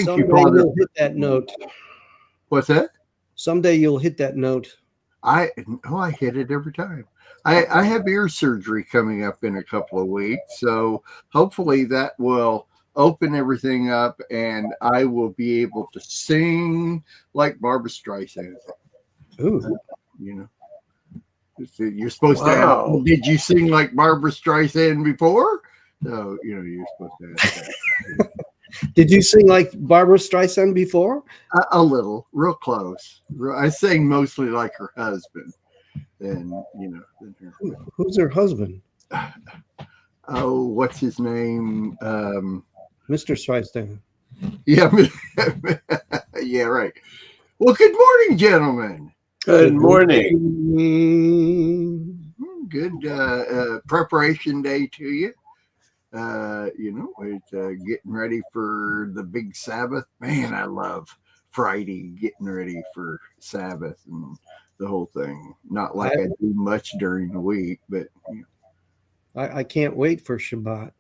Thank you, Someday Father. you'll hit that note. What's that? Someday you'll hit that note. I hit it every time. I have ear surgery coming up in a couple of weeks, so hopefully that will open everything up, and I will be able to sing like Barbara Streisand. Ooh. You know, you're supposed to Wow. ask, did you sing like Barbara Streisand before? So you're supposed to ask that. Did you sing like Barbara Streisand before? A little, real close. I sang mostly like her husband. Than her. Who's her husband? Oh, what's his name? Mr. Streisand. Yeah, yeah, right. Well, good morning, gentlemen. Good morning. Good preparation day to you. It's getting ready for the big Sabbath. Man, I love Friday, getting ready for Sabbath and the whole thing. Not like I do much during the week, but I can't wait for Shabbat.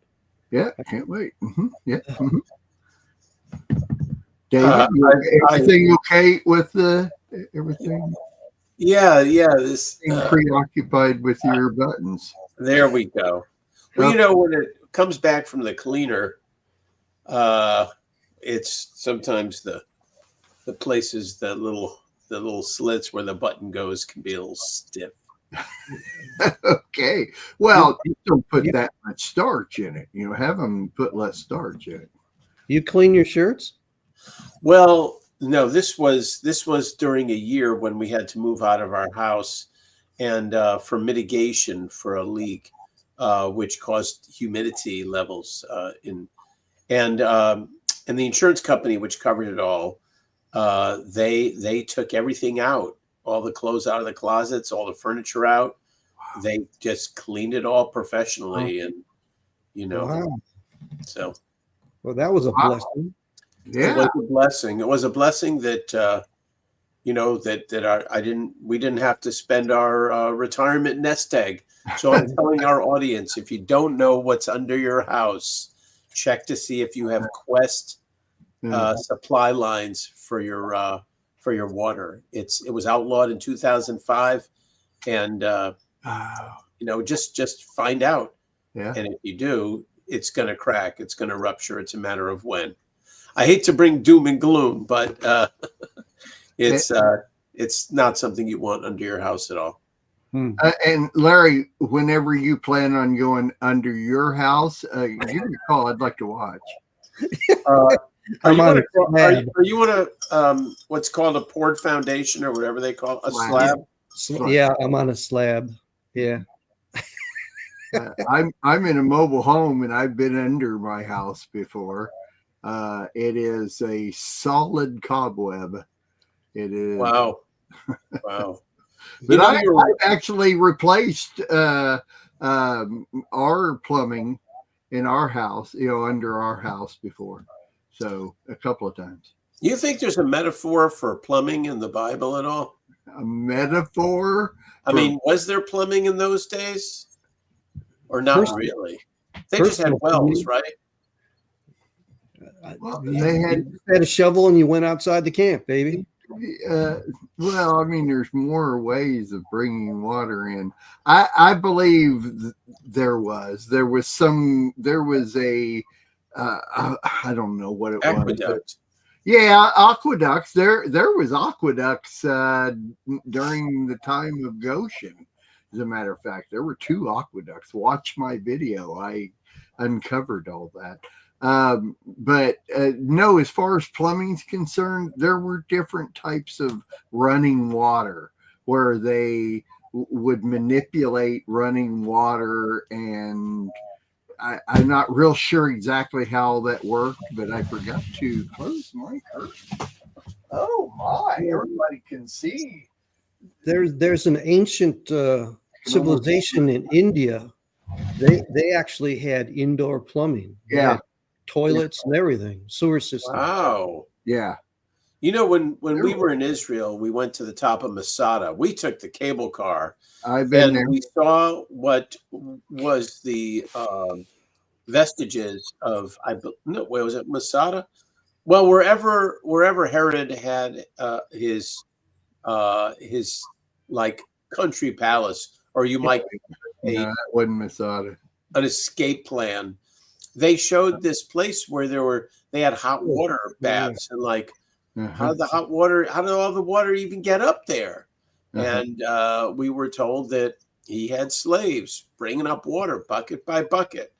Yeah, I can't wait. Yeah. David, everything okay with everything? Yeah. This preoccupied with your buttons. There we go. Well, when it comes back from the cleaner, it's sometimes the places, the little slits where the button goes can be a little stiff. Okay. Well, you don't put that much starch in it. Have them put less starch in it. You clean your shirts? Well, no, this was during a year when we had to move out of our house, and for mitigation for a leak, which caused humidity levels and the insurance company, which covered it all, they took everything out, all the clothes out of the closets, all the furniture out. Wow. They just cleaned it all professionally, and Wow. So. Well, that was a blessing. Yeah, it was a blessing. It was a blessing that we didn't have to spend our retirement nest egg. So I'm telling our audience, if you don't know what's under your house, check to see if you have Quest supply lines for your water. It was outlawed in 2005, and just find out. Yeah. And if you do, it's going to crack. It's going to rupture. It's a matter of when. I hate to bring doom and gloom, but it's not something you want under your house at all. And Larry, whenever you plan on going under your house, give me a call. I'd like to watch. Are you on a what's called a poured foundation or whatever they call it? A slab? Yeah, I'm on a slab. Yeah. I'm in a mobile home, and I've been under my house before. It is a solid cobweb. It is. Wow. But I've actually replaced our plumbing in our house, under our house before. So a couple of times. You think there's a metaphor for plumbing in the Bible at all? A metaphor? I mean, was there plumbing in those days? Or not really? They just had wells, right? Well, they had a shovel and you went outside the camp, baby. Well, I mean, there's more ways of bringing water in. I believe there was a I don't know what it was. Yeah, aqueducts. There was aqueducts during the time of Goshen. As a matter of fact, there were 2 aqueducts. Watch my video. I uncovered all that. But no, as far as plumbing is concerned, there were different types of running water where they would manipulate running water, and I'm not real sure exactly how that worked, but I forgot to close my curtain. Oh my, everybody can see. There's an ancient civilization in India. They actually had indoor plumbing. Yeah. Toilets and everything, sewer system. Wow. Yeah. When we were in Israel, we went to the top of Masada. We took the cable car. I've been there. We saw what was the vestiges of, was it Masada? Well, wherever Herod had his like country palace, or you might No, that wasn't Masada. An escape plan. They showed this place where they had hot water baths, and like how did all the water even get up there? And we were told that he had slaves bringing up water bucket by bucket,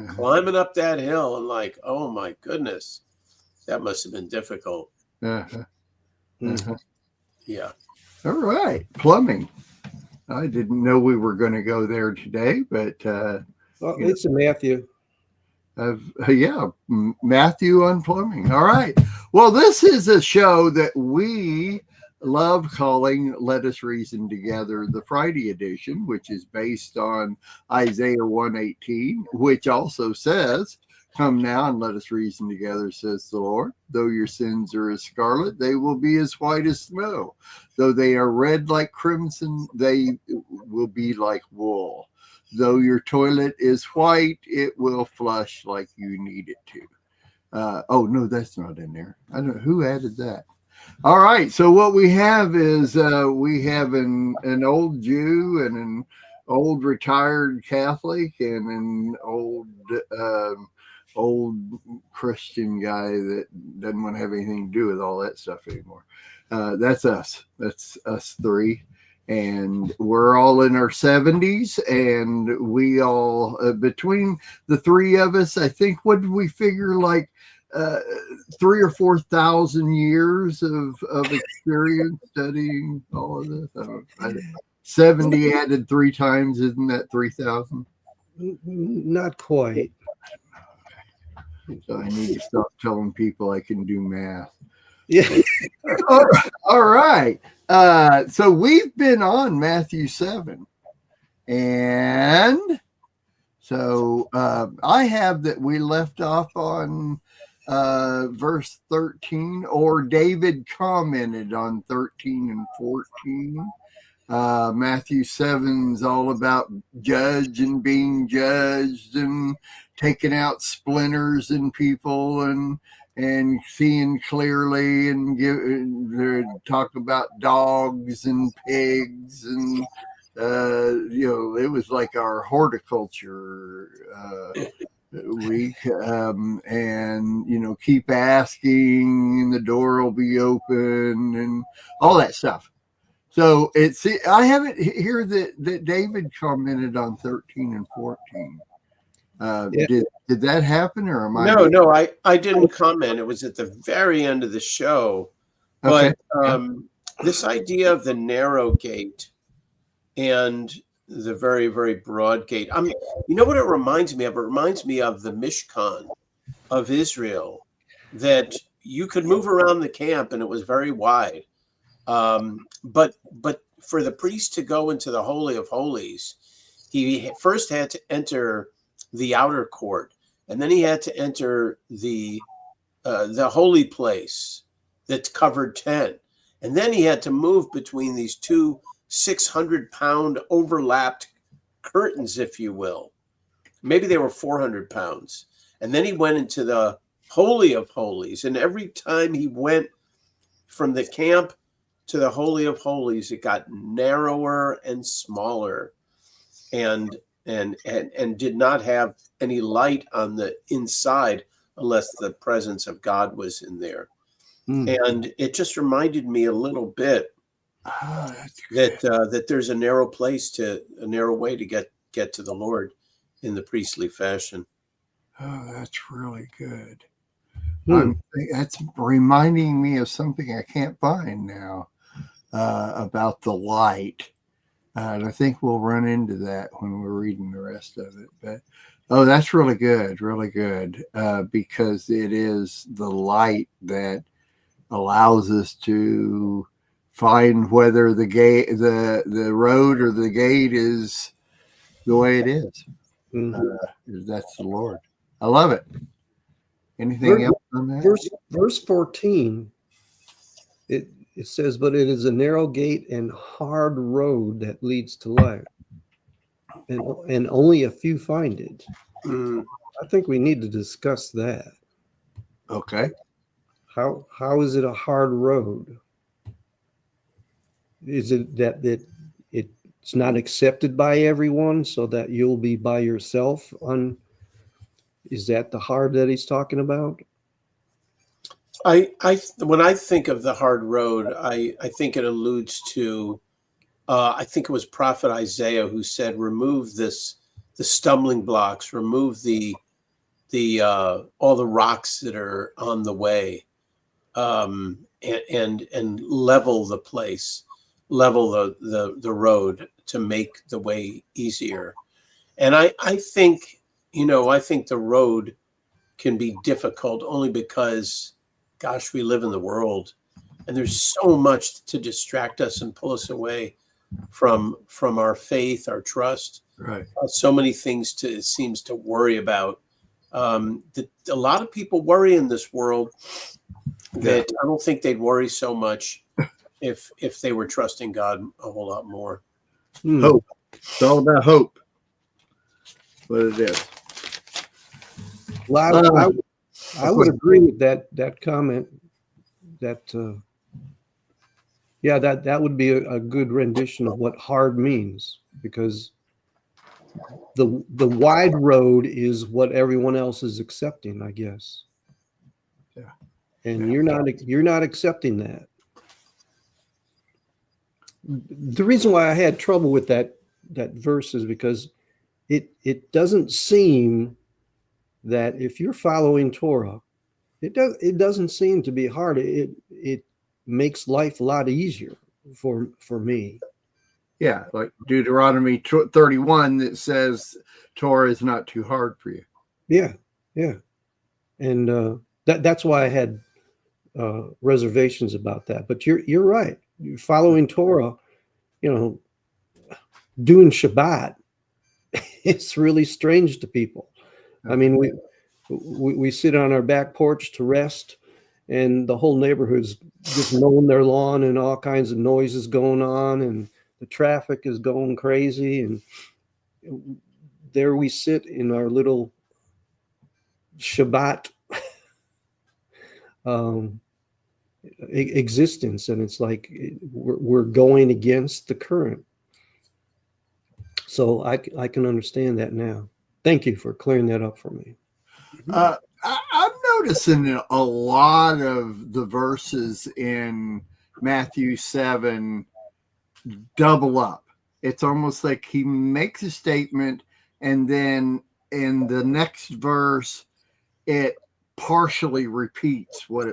climbing up that hill, and like, oh my goodness, that must have been difficult. Yeah. All right, plumbing. I didn't know we were going to go there today, but it's a Matthew. Yeah, Matthew on plumbing. All right. Well, this is a show that we love calling Let Us Reason Together, the Friday edition, which is based on Isaiah 1:18, which also says, "Come now and let us reason together, says the Lord. Though your sins are as scarlet, they will be as white as snow. Though they are red like crimson, they will be like wool. Though your toilet is white, it will flush like you need it to." Oh, no, that's not in there. I don't know who added that. All right. So what we have is we have an old Jew and an old retired Catholic and an old Christian guy that doesn't want to have anything to do with all that stuff anymore. That's us. That's us three. And we're all in our 70s, and we all, between the three of us, I think, what did we figure, like 3,000 or 4,000 years of experience studying all of this? 70 added 3 times, isn't that 3,000? Not quite. So I need to stop telling people I can do math. Yeah. All right. So we've been on Matthew 7. And so I have that we left off on verse 13, or David commented on 13 and 14. Matthew 7 is all about judge and being judged and taking out splinters in people and seeing clearly, and talk about dogs and pigs, and it was like our horticulture week, and keep asking and the door will be open and all that stuff. So I haven't hear that David commented on 13 and 14. Did that happen, or am I? No, I didn't comment. It was at the very end of the show. But this idea of the narrow gate and the very, very broad gate. You know what it reminds me of? It reminds me of the Mishkan of Israel, that you could move around the camp and it was very wide. But for the priest to go into the Holy of Holies, he first had to enter the outer court, and then he had to enter the holy place that's covered tent, and then he had to move between these two 600-pound overlapped curtains, if you will. Maybe they were 400 pounds. And then he went into the Holy of Holies, and every time he went from the camp to the Holy of Holies, it got narrower and smaller, and did not have any light on the inside unless the presence of God was in there. And it just reminded me a little bit that there's a narrow way to get to the Lord in the priestly fashion. Oh, that's really good. That's reminding me of something I can't find now about the light. And I think we'll run into that when we're reading the rest of it. But that's really good, because it is the light that allows us to find whether the gate, the road or the gate is the way it is. That's the Lord. I love it. Anything else on that? Verse 14, it says, "But it is a narrow gate and hard road that leads to life, and only a few find it." I think we need to discuss that. Okay. How is it a hard road? Is it that it's not accepted by everyone, so that you'll be by yourself on? Is that the hard that he's talking about? When I think of the hard road, I think it alludes to, I think it was Prophet Isaiah who said, "Remove the stumbling blocks, remove the all the rocks that are on the way, and level the place, level the road to make the way easier." And I think, I think the road can be difficult only because, gosh, we live in the world, and there's so much to distract us and pull us away from our faith, our trust. Right. So many things it seems to worry about. A lot of people worry in this world that I don't think they'd worry so much if they were trusting God a whole lot more. Hope. It's all about hope. What it is. Well, I would agree with that comment. That that would be a good rendition of what hard means, because the wide road is what everyone else is accepting, I guess. Yeah. And you're not accepting that. The reason why I had trouble with that verse is because it doesn't seem that if you're following Torah, it doesn't seem to be hard. It makes life a lot easier for me. Yeah, like Deuteronomy 31 that says Torah is not too hard for you. Yeah, and that's why I had reservations about that. But you're right. You're following Torah, doing Shabbat, it's really strange to people. I mean, we sit on our back porch to rest, and the whole neighborhood's just mowing their lawn, and all kinds of noises going on, and the traffic is going crazy, and there we sit in our little Shabbat existence, and it's like we're going against the current. So I can understand that now. Thank you for clearing that up for me. I'm noticing a lot of the verses in Matthew 7 double up. It's almost like he makes a statement, and then in the next verse, it partially repeats what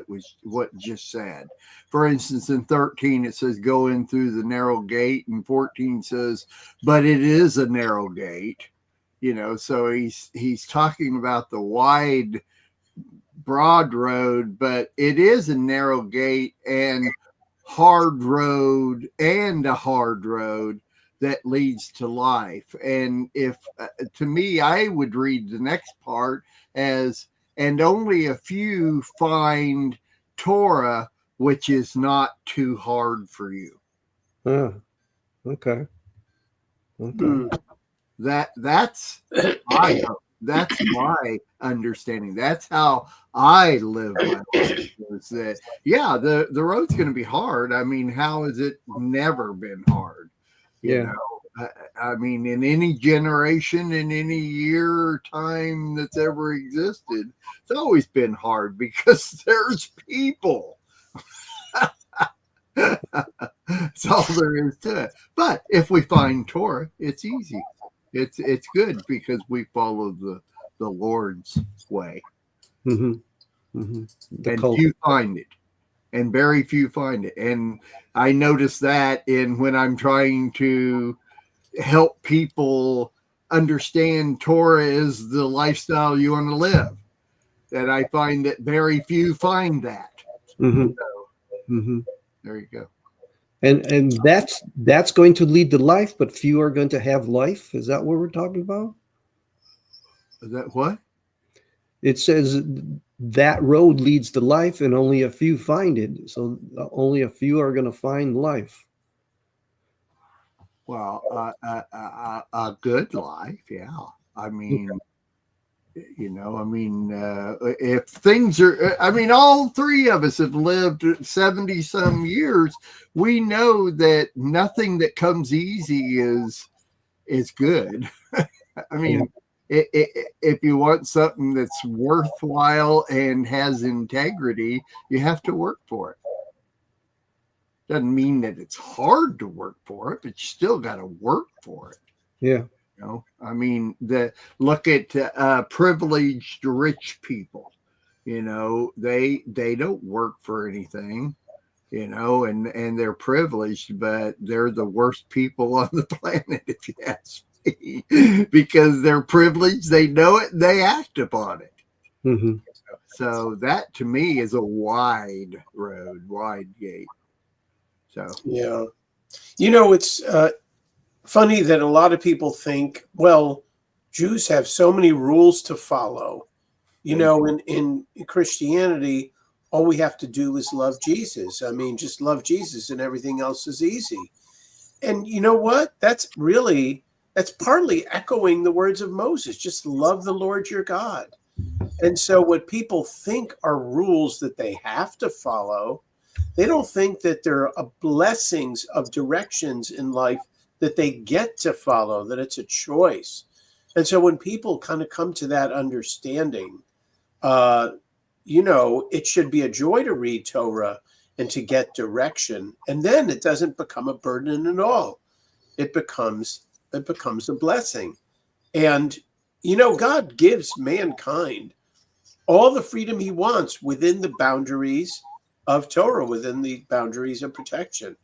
just said. For instance, in 13, it says, "Go in through the narrow gate," and 14 says, "But it is a narrow gate." So he's talking about the wide, broad road, but it is a narrow gate and hard road, and a hard road that leads to life. And if to me, I would read the next part as, "And only a few find Torah, which is not too hard for you." Okay. That's my understanding. That's how I live my life. Is that, the road's going to be hard. I mean, how has it never been hard? You know, I mean, in any generation, in any year or time that's ever existed, it's always been hard because there's people. That's all there is to it. But if we find Torah, it's easy. It's good because we follow the Lord's way. And few find it, and very few find it. And I notice that when I'm trying to help people understand Torah is the lifestyle you want to live, that I find that very few find that. So, there you go. And that's going to lead to life, but few are going to have life. Is that what we're talking about? Is that what? It says that road leads to life, and only a few find it. So only a few are going to find life. Well, a good life, yeah. I mean, You know, I mean, if things are, I mean, all three of us have lived 70 some years. We know that nothing that comes easy is good. I mean, if you want something that's worthwhile and has integrity, you have to work for it. Doesn't mean that it's hard to work for it, but you still got to work for it. Yeah. You know, I mean, look at privileged rich people. You know, they don't work for anything. You know, and they're privileged, but they're the worst people on the planet, if you ask me, because they're privileged. They know it. And they act upon it. Mm-hmm. So that to me is a wide road, wide gate. So yeah, you know, it's funny that a lot of people think, well, Jews have so many rules to follow. You know, in Christianity, all we have to do is love Jesus. I mean, just love Jesus and everything else is easy. And you know what? That's partly echoing the words of Moses. Just love the Lord your God. And so what people think are rules that they have to follow, they don't think that there are blessings of directions in life that they get to follow, that it's a choice. And so when people kind of come to that understanding, you know, it should be a joy to read Torah and to get direction. And then it doesn't become a burden at all. It becomes a blessing. And, you know, God gives mankind all the freedom he wants within the boundaries of Torah, within the boundaries of protection.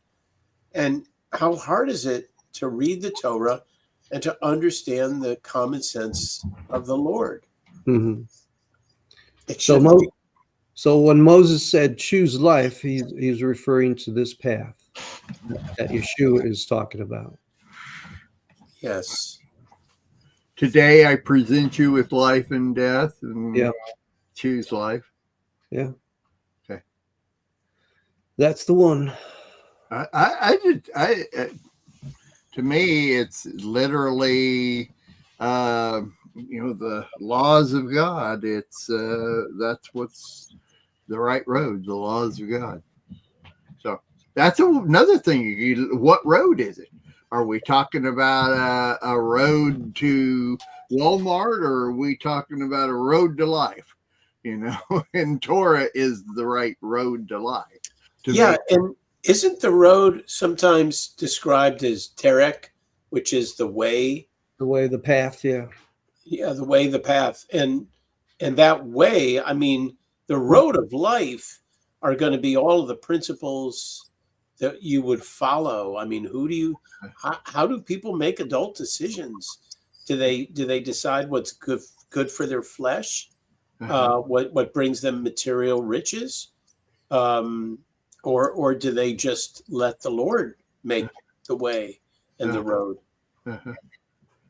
And how hard is it to read the Torah and to understand the common sense of the Lord? Mm-hmm. So when Moses said choose life, he's referring to this path that Yeshua is talking about. Yes. Today I present you with life and death, and choose life. Yeah. Okay. That's the one. To me, it's literally, you know, the laws of God. It's that's what's the right road, the laws of God. So that's another thing. What road is it? Are we talking about a road to Walmart, or are we talking about a road to life? You know, and Torah is the right road to life. Yeah, and isn't the road sometimes described as Terek, which is the way? The way, the path, yeah. Yeah, the way, the path. And that way, I mean, the road of life are going to be all of the principles that you would follow. I mean, how do people make adult decisions? Do they decide what's good for their flesh? What brings them material riches? Or do they just let the Lord make the way and the road?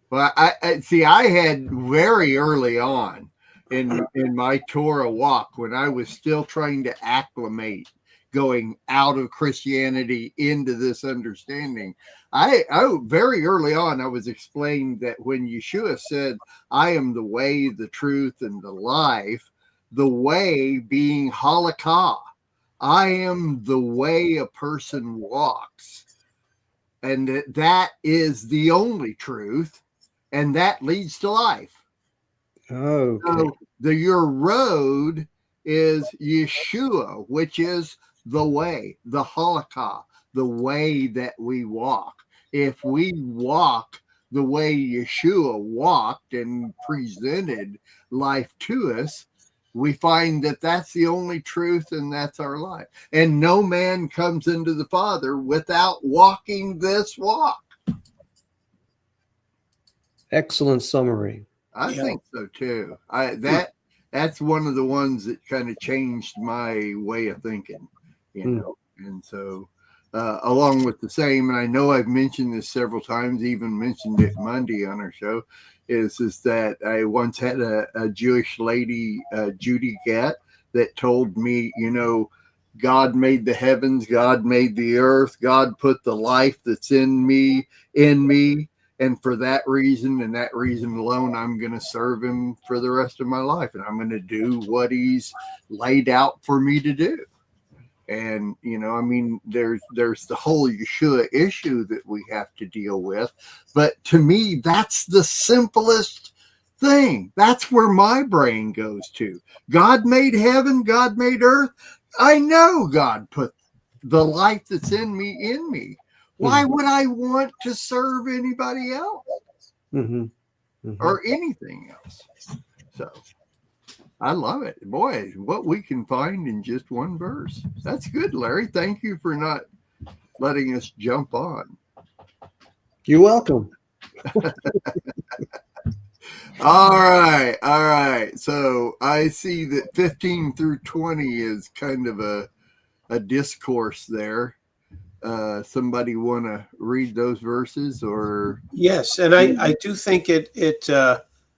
Well, I see. I had very early on in my Torah walk, when I was still trying to acclimate, going out of Christianity into this understanding. I very early on, I was explained that when Yeshua said, "I am the way, the truth, and the life," the way being halakha. I am the way a person walks, and that is the only truth, and that leads to life. Okay. So your road is Yeshua, which is the way, the halakha, the way that we walk. If we walk the way Yeshua walked and presented life to us, we find that that's the only truth, and that's our life. And no man comes into the Father without walking this walk. Excellent summary. I think so too. That's one of the ones that kind of changed my way of thinking, you know. And so along with the same, and I know I've mentioned this several times, even mentioned it Monday on our show, is that I once had a Jewish lady, Judy Gatt, that told me, you know, God made the heavens, God made the earth, God put the life that's in me, And for that reason and that reason alone, I'm going to serve him for the rest of my life. And I'm going to do what he's laid out for me to do. And, I mean, there's the whole Yeshua issue that we have to deal with. But to me, that's the simplest thing. That's where my brain goes to. God made heaven. God made earth. I know God put the life that's in me. Why would I want to serve anybody else or anything else? So I love it. Boy, what we can find in just one verse. That's good, Larry. Thank you for not letting us jump on. You're welcome. All right. So I see that 15 through 20 is kind of a discourse there. Somebody want to read those verses, or? Yes, and I do think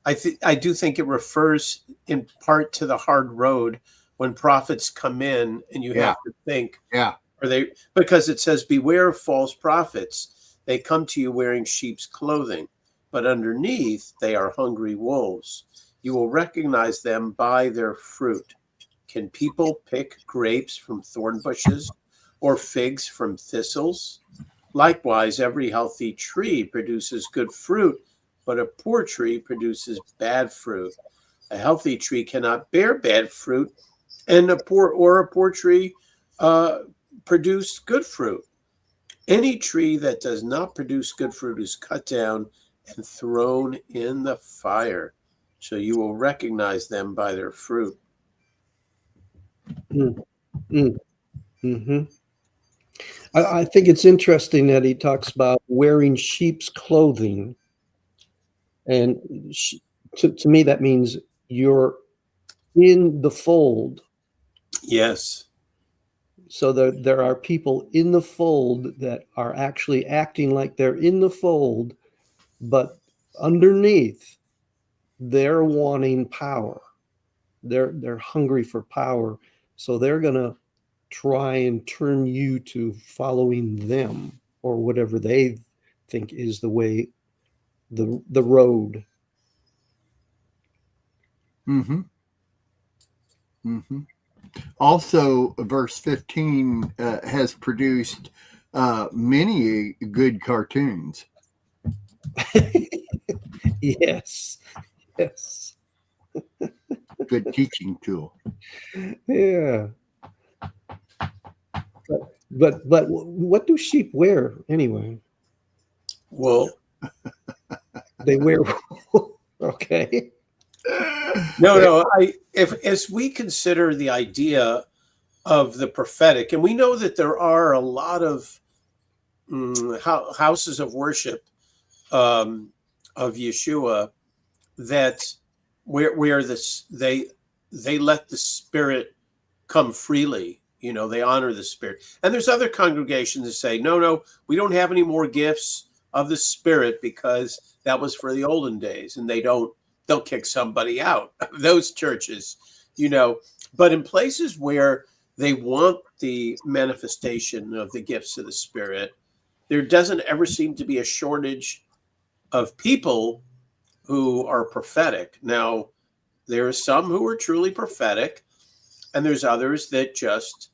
I do think it refers in part to the hard road when prophets come in, and you have to think, because it says, beware of false prophets. They come to you wearing sheep's clothing, but underneath they are hungry wolves. You will recognize them by their fruit. Can people pick grapes from thorn bushes or figs from thistles? Likewise, every healthy tree produces good fruit, but a poor tree produces bad fruit. A healthy tree cannot bear bad fruit, and a poor tree produce good fruit. Any tree that does not produce good fruit is cut down and thrown in the fire. So you will recognize them by their fruit. I think it's interesting that he talks about wearing sheep's clothing. And to me, that means you're in the fold. Yes. So there are people in the fold that are actually acting like they're in the fold, but underneath, they're wanting power. They're hungry for power. So they're going to try and turn you to following them or whatever they think is the way, the road. Also, verse 15 has produced many good cartoons. Yes. Good teaching tool. Yeah. But what do sheep wear anyway? Wool. They wear wool. Okay. No. As we consider the idea of the prophetic, and we know that there are a lot of houses of worship of Yeshua that where they let the Spirit come freely. They honor the Spirit. And there's other congregations that say, no, we don't have any more gifts of the Spirit because that was for the olden days, and they'll kick somebody out of those churches, But in places where they want the manifestation of the gifts of the Spirit, there doesn't ever seem to be a shortage of people who are prophetic. Now, there are some who are truly prophetic, and there's others that just,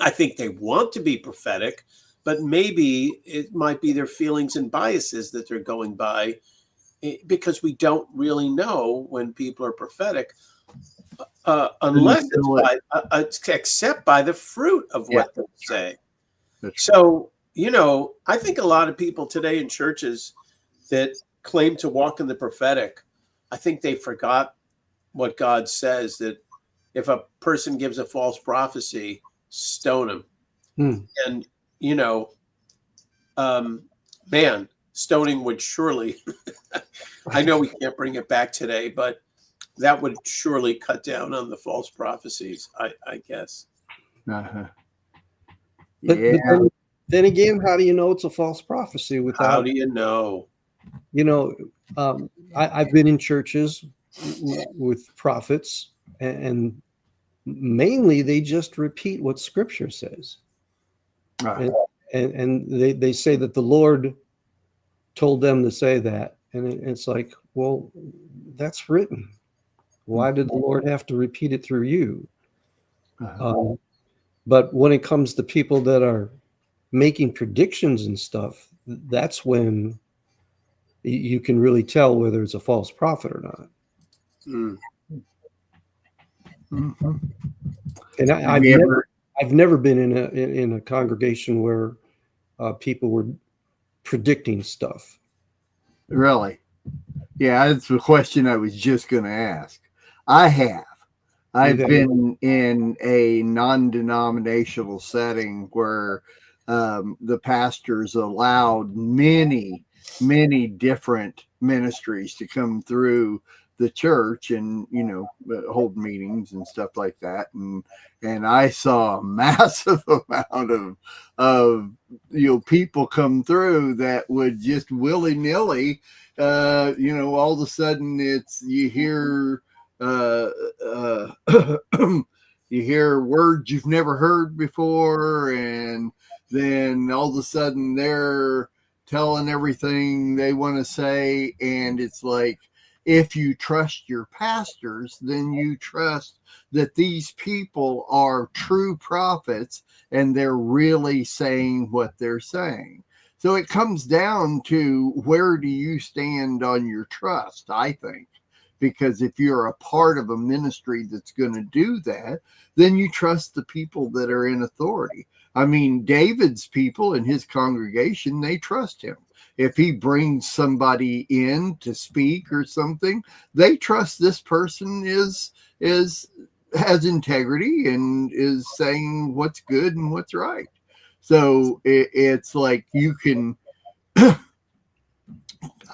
I think they want to be prophetic, but maybe it might be their feelings and biases that they're going by, because we don't really know when people are prophetic unless it's except by the fruit of what they say. So, I think a lot of people today in churches that claim to walk in the prophetic, I think they forgot what God says, that if a person gives a false prophecy, stone him. And, man, stoning would surely, I know we can't bring it back today, but that would surely cut down on the false prophecies, I guess. Uh-huh. But then again, how do you know it's a false prophecy without? How do you know? I've been in churches with prophets, and mainly they just repeat what Scripture says. And they say that the Lord told them to say that. And it's like, well, that's written. Why did the Lord have to repeat it through you? But when it comes to people that are making predictions and stuff, that's when you can really tell whether it's a false prophet or not. Mm-hmm. And I've never been in a congregation where people were predicting stuff. Really? Yeah, that's the question I was just going to ask. I've been in a non-denominational setting where the pastors allowed many different ministries to come through the church and, you know, hold meetings and stuff like that. And I saw a massive amount of, you know, people come through that would just willy-nilly, you know, all of a sudden you hear, you hear words you've never heard before, and then all of a sudden they're telling everything they want to say. And it's like, if you trust your pastors, then you trust that these people are true prophets and they're really saying what they're saying. So it comes down to, where do you stand on your trust, I think. Because if you're a part of a ministry that's going to do that, then you trust the people that are in authority. I mean, David's people in his congregation, they trust him. If he brings somebody in to speak or something, they trust this person has integrity and is saying what's good and what's right. So it's like, you can,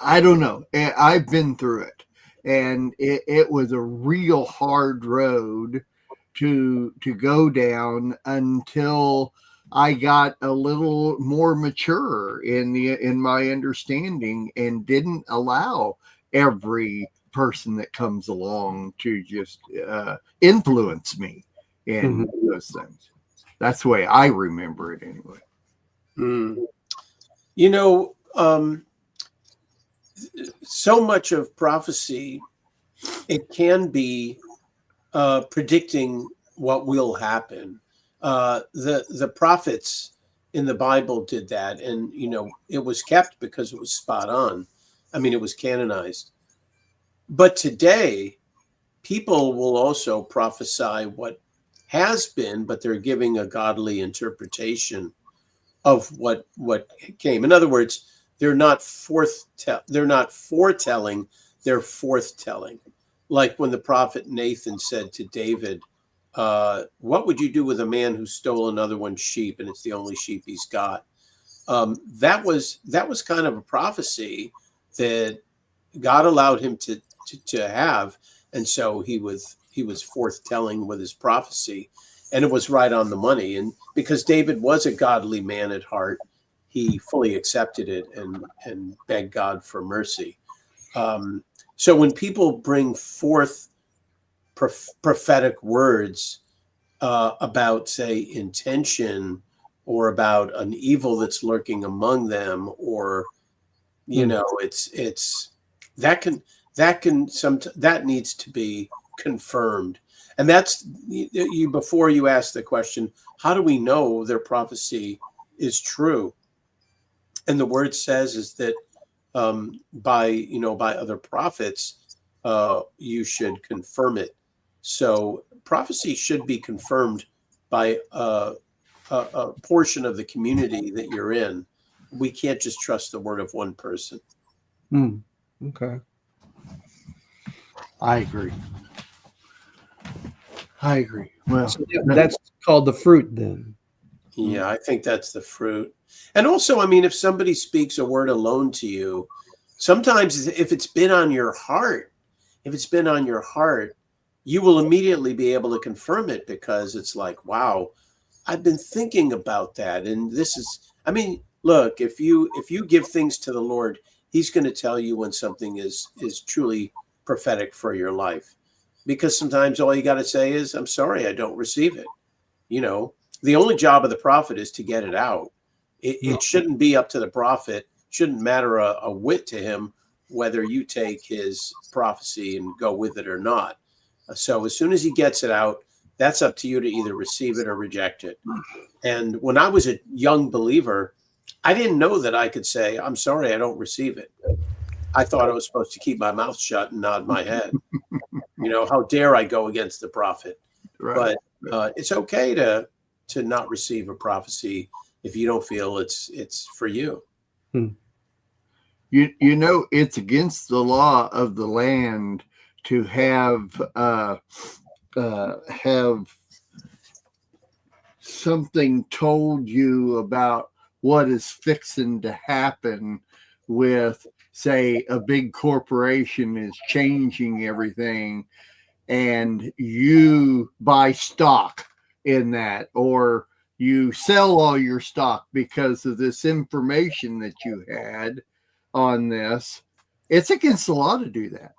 I don't know. I've been through it. And it was a real hard road to go down until I got a little more mature in my understanding, and didn't allow every person that comes along to just influence me in those things. That's the way I remember it anyway. You know, so much of prophecy, it can be predicting what will happen. The prophets in the Bible did that, and you know, it was kept because it was spot on. I mean, it was canonized. But today, people will also prophesy what has been, but they're giving a godly interpretation of what came. In other words, they're not foretelling, they're forthtelling. Like when the prophet Nathan said to David, what would you do with a man who stole another one's sheep and it's the only sheep he's got? That was kind of a prophecy that God allowed him to have, and so he was forthtelling with his prophecy, and it was right on the money. And because David was a godly man at heart, he fully accepted it and begged God for mercy. So when people bring forth prophetic words about, say, intention, or about an evil that's lurking among them, or you know, it's that needs to be confirmed. And that's you. Before you ask the question, how do we know their prophecy is true? And the word says is that by other prophets, you should confirm it. So prophecy should be confirmed by a portion of the community that you're in. We can't just trust the word of one person. Okay. I agree. Well, so that's called the fruit then. Yeah, I think that's the fruit. And also, I mean, if somebody speaks a word alone to you, sometimes if it's been on your heart, you will immediately be able to confirm it, because it's like, wow, I've been thinking about that. And this is, I mean, look, if you give things to the Lord, he's going to tell you when something is truly prophetic for your life. Because sometimes all you got to say is, I'm sorry, I don't receive it. You know, the only job of the prophet is to get it out. It shouldn't be up to the prophet shouldn't matter a whit to him whether you take his prophecy and go with it or not. So as soon as he gets it out, that's up to you to either receive it or reject it. And when I was a young believer, I didn't know that I could say, I'm sorry, I don't receive it. I thought I was supposed to keep my mouth shut and nod my head. How dare I go against the prophet? Right. But it's okay to not receive a prophecy if you don't feel it's for you. It's against the law of the land to have something told you about what is fixing to happen with, say, a big corporation is changing everything and you buy stock in that, or you sell all your stock because of this information that you had on this. It's against the law to do that.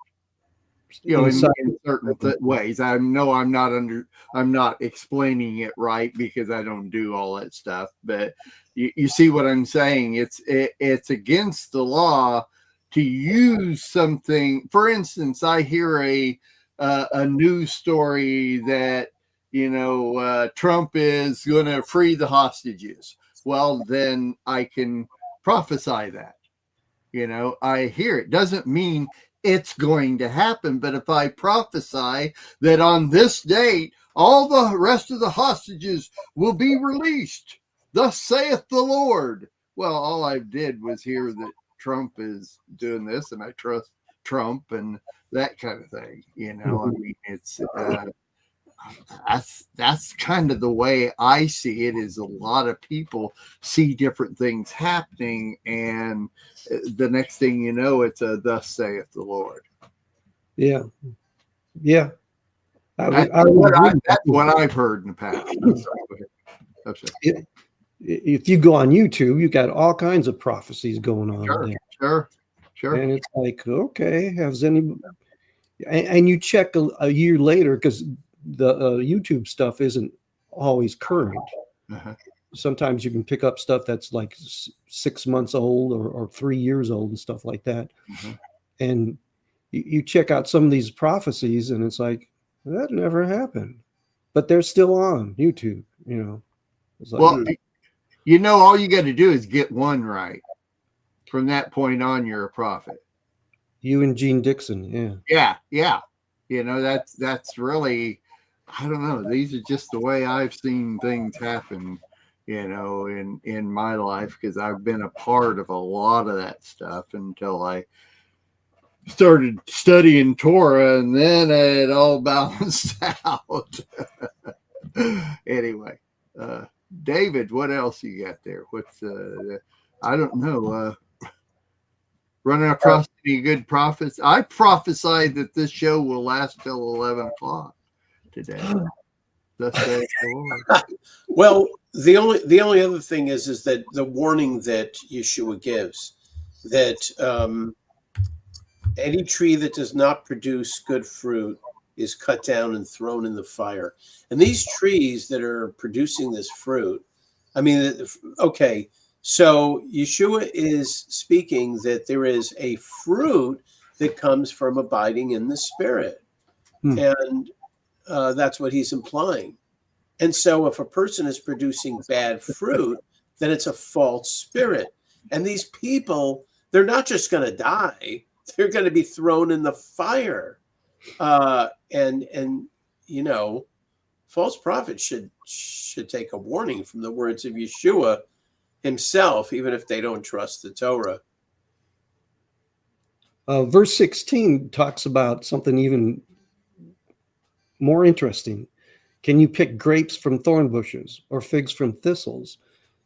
In certain ways. I know I'm not explaining it right because I don't do all that stuff, but you see what I'm saying? It's against the law to use something. For instance, I hear a news story that Trump is going to free the hostages. Well, then I can prophesy that. I hear it. Doesn't mean it's going to happen. But if I prophesy that on this date, all the rest of the hostages will be released, thus saith the Lord. Well, all I did was hear that Trump is doing this and I trust Trump and that kind of thing. I mean, it's, that's kind of the way I see it. Is a lot of people see different things happening, and the next thing you know, it's a thus saith the Lord. Yeah. That's what I've heard in the past. If you go on YouTube, you got all kinds of prophecies going on. Sure. And it's like, okay, has any? And you check a year later because the YouTube stuff isn't always current. Uh-huh. Sometimes you can pick up stuff that's like 6 months old or 3 years old and stuff like that. Mm-hmm. And you check out some of these prophecies and it's like, that never happened, but they're still on YouTube, It's like, well, all you got to do is get one right. From that point on, you're a prophet. You and Gene Dixon. Yeah. That's really, I don't know. These are just the way I've seen things happen, in my life, because I've been a part of a lot of that stuff until I started studying Torah, and then it all balanced out. Anyway, David, what else you got there? What's I don't know. Running across any good prophets? I prophesied that this show will last till 11 o'clock today. Thus saith the Lord. Well, the only other thing is that the warning that Yeshua gives, that any tree that does not produce good fruit is cut down and thrown in the fire. And these trees that are producing this fruit, I mean, okay, so Yeshua is speaking that there is a fruit that comes from abiding in the Spirit. And that's what he's implying. And so if a person is producing bad fruit, then it's a false spirit. And these people, they're not just going to die. They're going to be thrown in the fire. And false prophets should take a warning from the words of Yeshua himself, even if they don't trust the Torah. Verse 16 talks about something even more interesting. Can you pick grapes from thorn bushes or figs from thistles?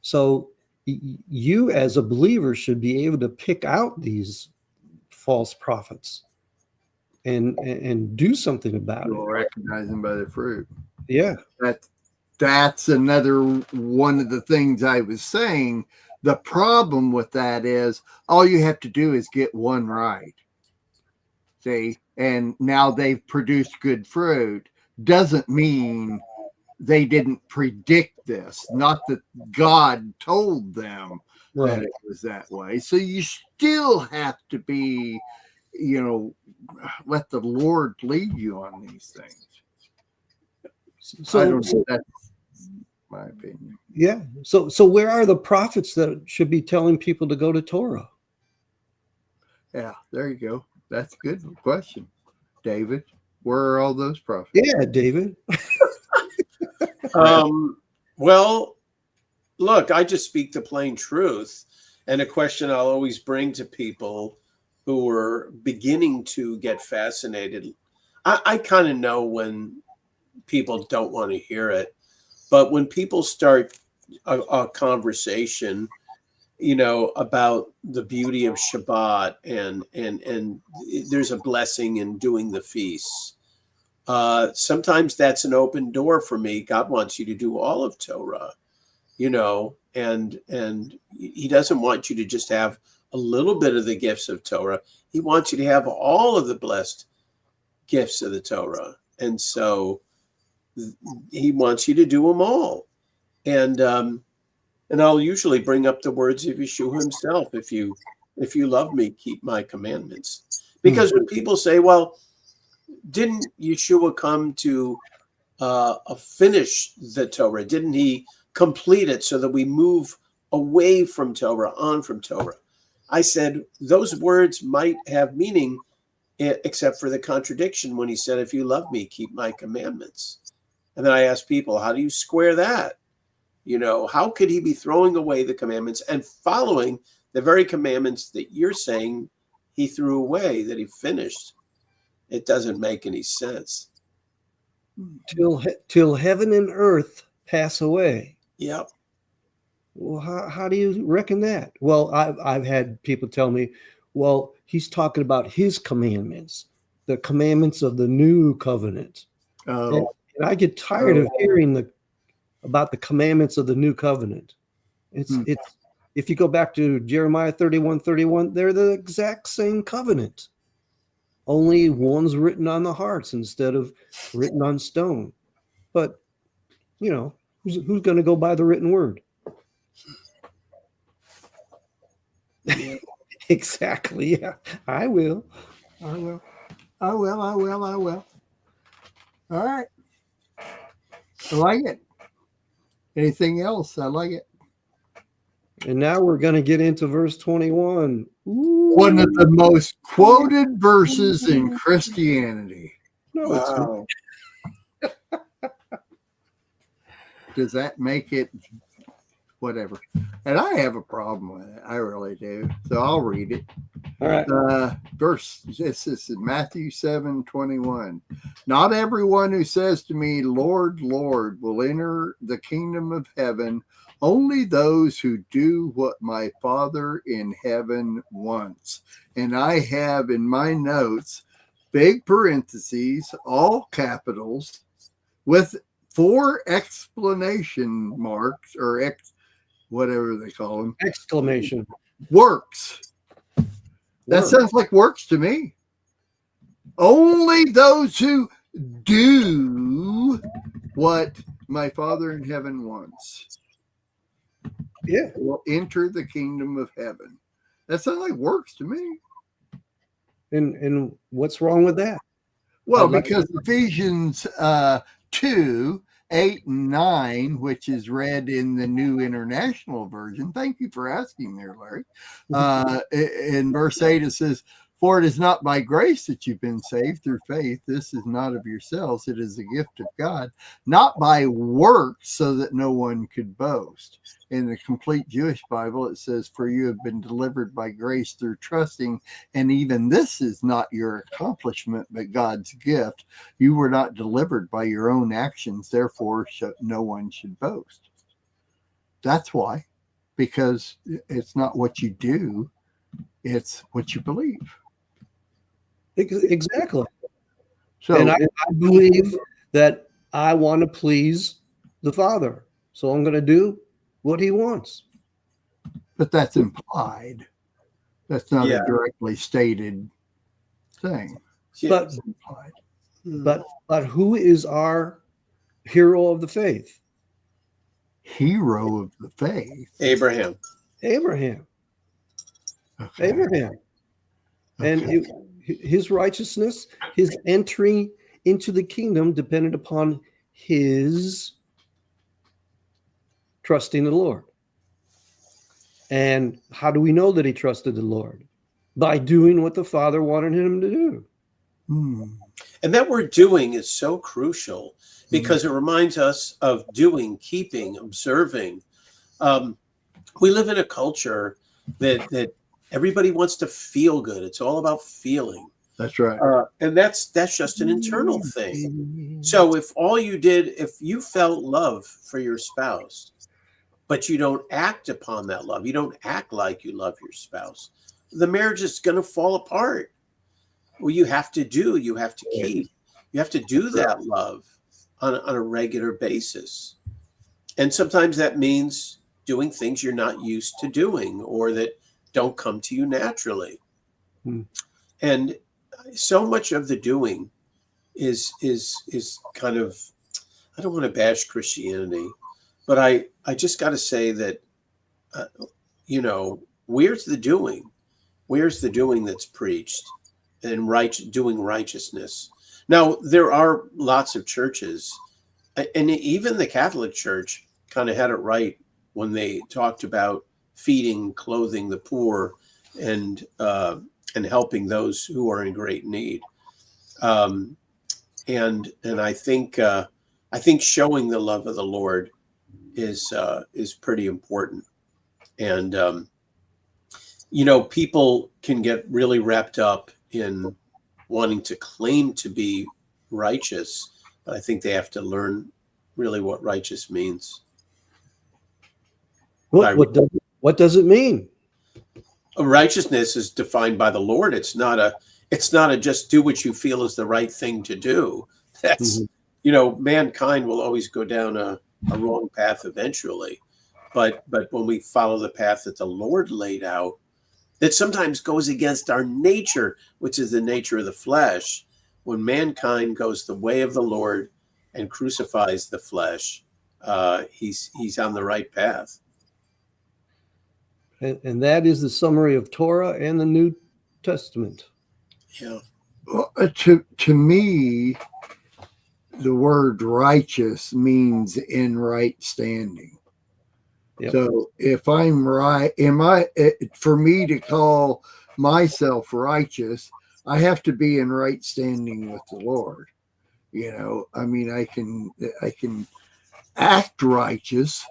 So you as a believer should be able to pick out these false prophets and do something about it. You'll recognize them by the fruit. Yeah. That's another one of the things I was saying. The problem with that is all you have to do is get one right. See, and now they've produced good fruit. Doesn't mean they didn't predict this. Not that God told them, that it was that way. So you still have to be, let the Lord lead you on these things. So I don't know. That's my opinion. Yeah. So where are the prophets that should be telling people to go to Torah? Yeah, there you go. That's a good question, David. Where are all those prophets? Yeah, David. Well, look, I just speak the plain truth. And a question I'll always bring to people who are beginning to get fascinated. I kind of know when people don't want to hear it, but when people start a conversation, about the beauty of Shabbat and there's a blessing in doing the feasts. Sometimes that's an open door for me. God wants you to do all of Torah, and he doesn't want you to just have a little bit of the gifts of Torah. He wants you to have all of the blessed gifts of the Torah. And so he wants you to do them all. And I'll usually bring up the words of Yeshua himself. If you love me, keep my commandments. Because when people say, well, didn't Yeshua come to finish the Torah? Didn't he complete it so that we move away from Torah, on from Torah? I said, those words might have meaning, except for the contradiction when he said, if you love me, keep my commandments. And then I asked people, how do you square that? How could he be throwing away the commandments and following the very commandments that you're saying he threw away, that he finished? It doesn't make any sense. Till heaven and earth pass away. Yep. Well, how do you reckon that? Well, I've had people tell me, well, he's talking about his commandments, the commandments of the new covenant. Oh. And I get tired of hearing about the commandments of the new covenant. It's if you go back to Jeremiah 31:31, they're the exact same covenant. Only one's written on the hearts instead of written on stone. But, who's going to go by the written word? Yeah. Exactly. Yeah, I will. All right. I like it. Anything else? I like it. And now we're going to get into verse 21. Ooh. One of the most quoted verses in Christianity. No, wow. Does that make it whatever? And I have a problem with it. I really do. So I'll read it. All right. This is Matthew 7:21. Not everyone who says to me, Lord, Lord, will enter the kingdom of heaven. Only those who do what my Father in heaven wants. And I have in my notes, big parentheses, all capitals, with 4 exclamation marks or whatever they call them. Exclamation. Works. That sounds like works to me. Only those who do what my Father in heaven wants. Yeah. Will enter the kingdom of heaven. That sounds like works to me. And what's wrong with that? Well, because Ephesians 2:8-9, which is read in the New International Version. Thank you for asking there, Larry. In verse 8, it says, for it is not by grace that you've been saved through faith. This is not of yourselves. It is a gift of God, not by works, so that no one could boast. In the complete Jewish Bible, it says, for you have been delivered by grace through trusting. And even this is not your accomplishment, but God's gift. You were not delivered by your own actions. Therefore, no one should boast. That's why, because it's not what you do. It's what you believe. Exactly. So, and I believe that I want to please the Father. So I'm going to do what he wants. But that's implied. That's not a directly stated thing. But, but who is our hero of the faith? Hero of the faith? Abraham. Abraham. Okay. Abraham. And Okay. his righteousness, his entering into the kingdom depended upon his trusting the Lord. And how do we know that he trusted the Lord? By doing what the Father wanted him to do. And that word doing is so crucial because it reminds us of doing, keeping, observing. We live in a culture that everybody wants to feel good. It's all about feeling. That's right. And that's just an internal thing. So if all you did, if you felt love for your spouse, but you don't act upon that love, you don't act like you love your spouse, the marriage is going to fall apart. Well, you have to keep, you have to do that love on a regular basis. And sometimes that means doing things you're not used to doing or that don't come to you naturally. And so much of the doing is kind of, I don't want to bash Christianity, but I just got to say that, where's the doing? Where's the doing that's preached and doing righteousness? Now, there are lots of churches, and even the Catholic Church kind of had it right when they talked about feeding, clothing the poor, and helping those who are in great need. And I think showing the love of the Lord is pretty important. And people can get really wrapped up in wanting to claim to be righteous, but I think they have to learn really what righteous means. What does it mean? Righteousness is defined by the Lord. It's not a just do what you feel is the right thing to do. That's mankind will always go down a wrong path eventually. But when we follow the path that the Lord laid out, that sometimes goes against our nature, which is the nature of the flesh. When mankind goes the way of the Lord and crucifies the flesh, he's on the right path. And that is the summary of Torah and the New Testament. Yeah. Well, to me, the word righteous means in right standing. Yep. So if I'm right, for me to call myself righteous, I have to be in right standing with the Lord. I mean, I can act righteous,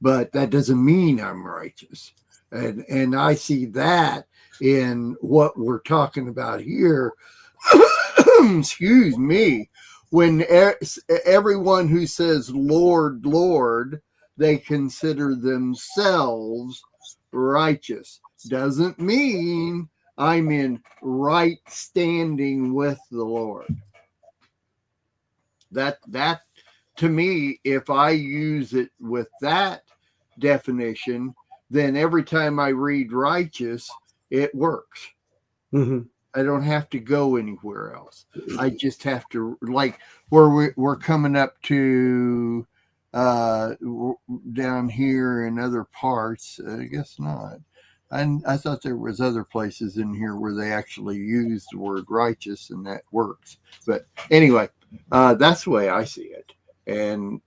but that doesn't mean I'm righteous. And I see that in what we're talking about here. Excuse me. When everyone who says, Lord, Lord, they consider themselves righteous. Doesn't mean I'm in right standing with the Lord. That to me, if I use it with that definition, then every time I read righteous, it works. Mm-hmm. I don't have to go anywhere else. I just have to, like where we're coming up to down here in other parts. I guess not. I thought there was other places in here where they actually use the word righteous and that works. But anyway, that's the way I see it. And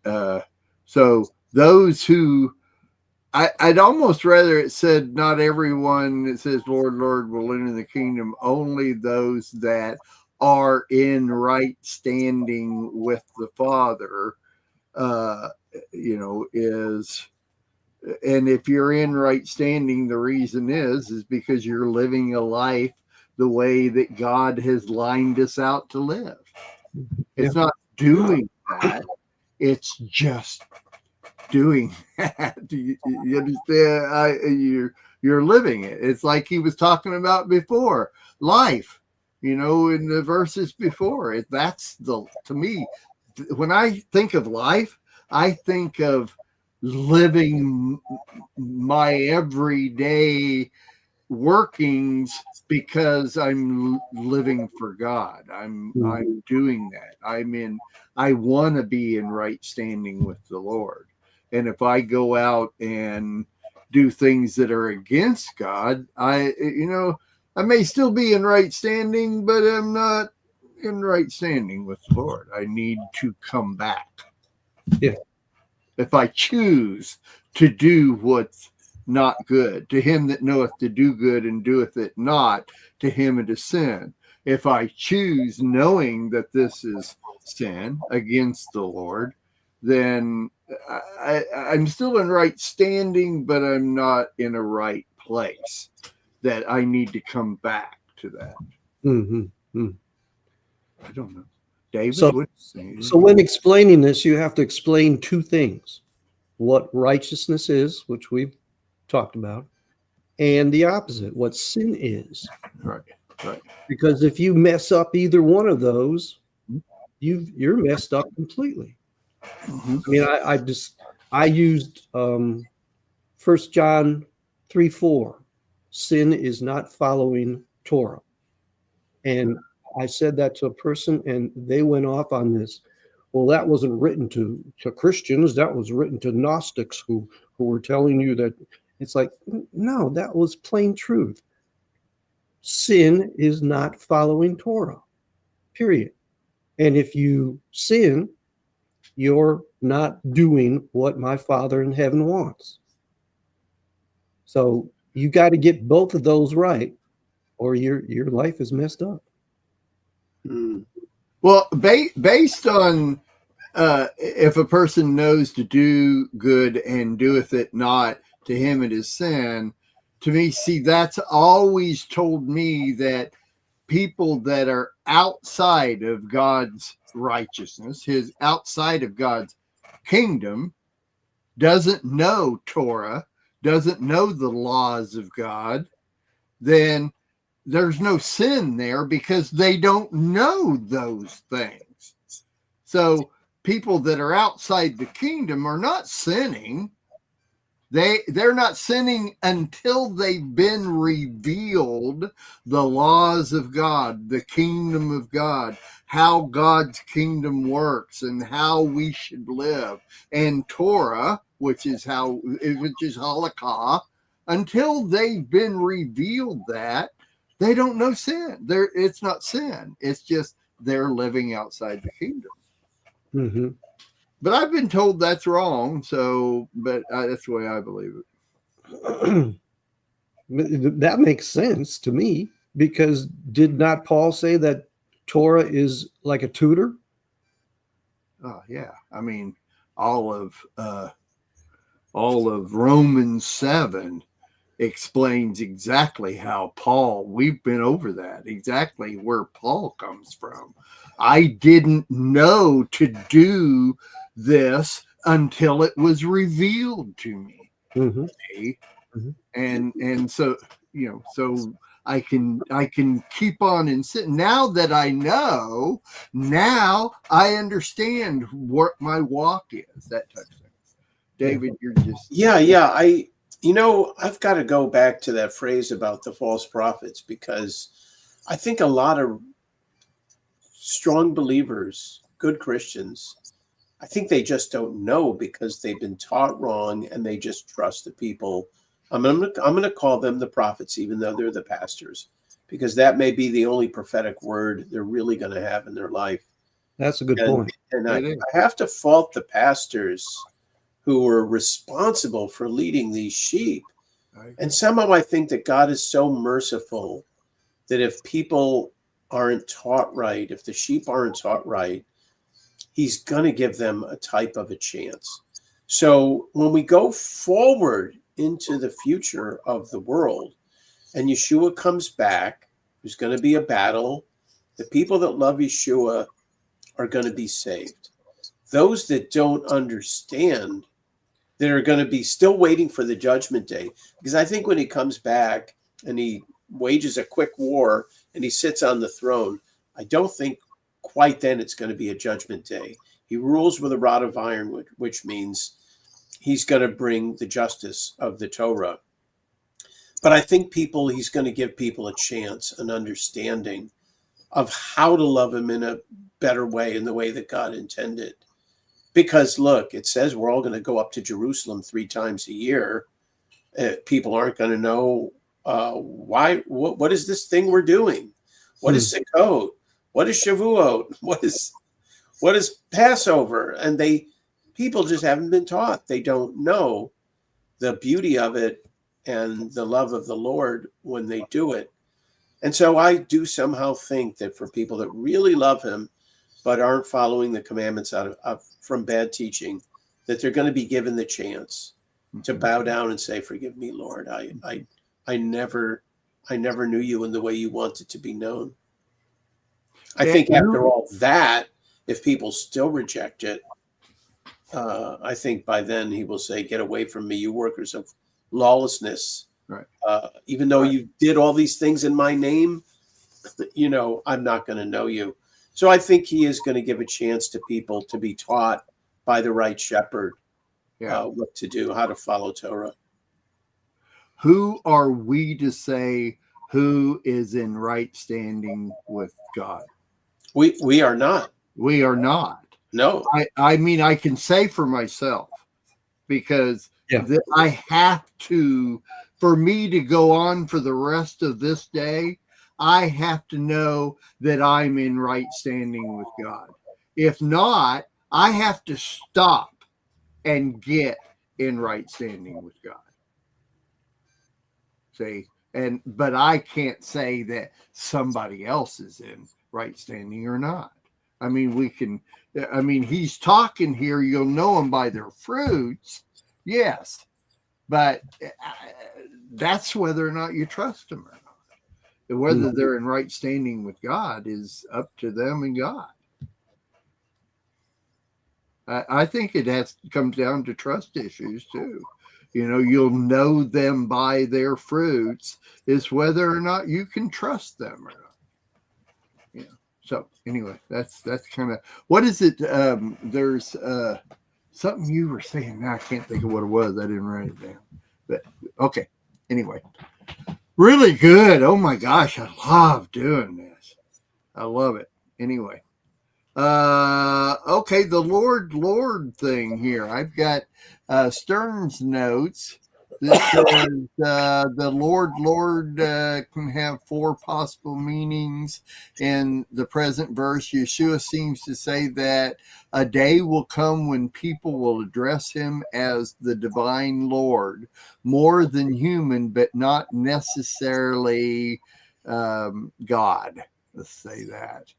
so those who, I'd almost rather it said not everyone that says Lord, Lord will enter the kingdom, only those that are in right standing with the Father, is, and if you're in right standing, the reason is because you're living a life the way that God has lined us out to live. It's not doing that. It's just doing that. You understand? You're living it. It's like he was talking about before, life, in the verses before. That's to me, when I think of life, I think of living my everyday workings because I'm living for God. I'm doing that. I want to be in right standing with the Lord. And if I go out and do things that are against God, I may still be in right standing, but I'm not in right standing with the Lord. I need to come back. Yeah. If I choose to do what's not good, to him that knoweth to do good and doeth it not, to him it is sin. If I choose knowing that this is sin against the Lord, then I'm still in right standing, but I'm not in a right place, that I need to come back to that. Mm-hmm. I don't know. David, So when explaining this, you have to explain two things: what righteousness is, which we've talked about, and the opposite, what sin is. Right. Because if you mess up either one of those, you're messed up completely. Mm-hmm. I mean, I used 1 John 3:4. Sin is not following Torah. And I said that to a person, and they went off on this. Well, that wasn't written to Christians. That was written to Gnostics who were telling you that. It's like, no, that was plain truth. Sin is not following Torah, period. And if you sin, you're not doing what my Father in heaven wants. So you got to get both of those right, or your life is messed up. Well, based on if a person knows to do good and doeth it not, to him it is sin. To me, see, that's always told me that people that are outside of God's righteousness, his outside of God's kingdom, doesn't know Torah, doesn't know the laws of God, then there's no sin there because they don't know those things. So people that are outside the kingdom are not sinning. They're not sinning until they've been revealed the laws of God, the kingdom of God, how God's kingdom works and how we should live. And Torah, which is halakha, until they've been revealed that, they don't know sin. It's not sin. It's just they're living outside the kingdom. Mm-hmm. But I've been told that's wrong. So, but that's the way I believe it. That makes sense to me, because did not Paul say that Torah is like a tutor? Oh yeah, I mean, all of Romans 7 explains exactly how we've been over that, exactly where Paul comes from. I didn't know to do this until it was revealed to me. Mm-hmm. And so, so I can keep on and sit. Now that I know, now I understand what my walk is, that type of thing. David, you're just I've got to go back to that phrase about the false prophets, because I think a lot of strong believers, good Christians, I think they just don't know because they've been taught wrong, and they just trust the people. I'm going to call them the prophets, even though they're the pastors, because that may be the only prophetic word they're really going to have in their life. That's a good point. And I have to fault the pastors who were responsible for leading these sheep. And somehow I think that God is so merciful that if people aren't taught right, if the sheep aren't taught right, he's going to give them a type of a chance. So when we go forward into the future of the world and Yeshua comes back, there's going to be a battle. The people that love Yeshua are going to be saved. Those that don't understand, that are going to be still waiting for the judgment day. Because I think when he comes back and he wages a quick war and he sits on the throne, I don't think quite then it's going to be a judgment day. He rules with a rod of iron, which means he's going to bring the justice of the Torah. But I think he's going to give people a chance, an understanding of how to love him in a better way, in the way that God intended. Because look, it says we're all going to go up to Jerusalem 3 times a year. People aren't going to know why. What is this thing we're doing? What is Sukkot? What is Shavuot? What is Passover? And people just haven't been taught. They don't know the beauty of it and the love of the Lord when they do it. And so I do somehow think that for people that really love him, but aren't following the commandments from bad teaching, that they're going to be given the chance to bow down and say, "Forgive me, Lord. I never knew you in the way you wanted to be known." I think after all that, if people still reject it, I think by then he will say, "Get away from me, you workers of lawlessness." Right. Even though you did all these things in my name, I'm not going to know you. So I think he is going to give a chance to people to be taught by the right shepherd what to do, how to follow Torah. Who are we to say who is in right standing with God? We are not. We are not. No. I mean, I can say for myself, because I have to, for me to go on for the rest of this day, I have to know that I'm in right standing with God. If not, I have to stop and get in right standing with God. See, but I can't say that somebody else is in right standing or not. I mean, he's talking here, you'll know them by their fruits. Yes. But that's whether or not you trust them or not. Whether they're in right standing with God is up to them and God. I think it comes down to trust issues too. You'll know them by their fruits, is whether or not you can trust them or not. So anyway, that's kind of, what is it? There's something you were saying. Now I can't think of what it was. I didn't write it down. But okay. Anyway, really good. Oh my gosh, I love doing this. I love it. Anyway. Okay, the Lord thing here. I've got Stern's notes that says the Lord can have 4 possible meanings in the present verse. Yeshua seems to say that a day will come when people will address him as the divine Lord, more than human, but not necessarily God. Let's say that.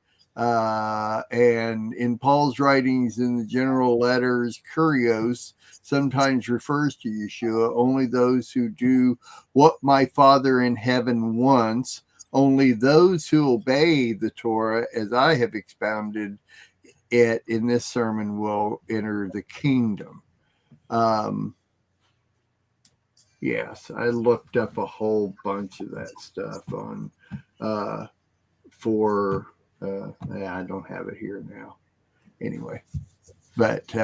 And in Paul's writings in the general letters, kurios sometimes refers to Yeshua. Only those who do what my Father in heaven wants, only those who obey the Torah as I have expounded it in this sermon will enter the kingdom. Yes, I looked up a whole bunch of that stuff on I don't have it here now. Anyway, but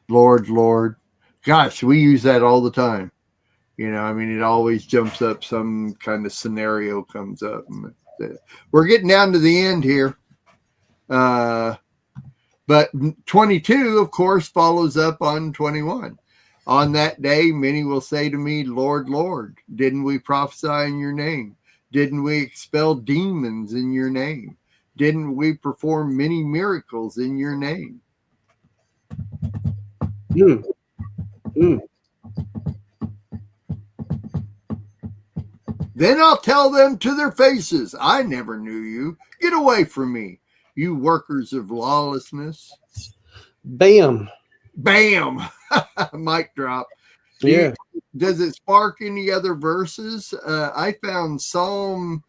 Lord, gosh, we use that all the time. It always jumps up, some kind of scenario comes up. We're getting down to the end here. But 22, of course, follows up on 21. On that day, many will say to me, Lord, Lord, didn't we prophesy in your name? Didn't we expel demons in your name? Didn't we perform many miracles in your name? Then I'll tell them to their faces, I never knew you. Get away from me, you workers of lawlessness. Bam. Bam. Mic drop. Yeah. Does it spark any other verses? I found Psalm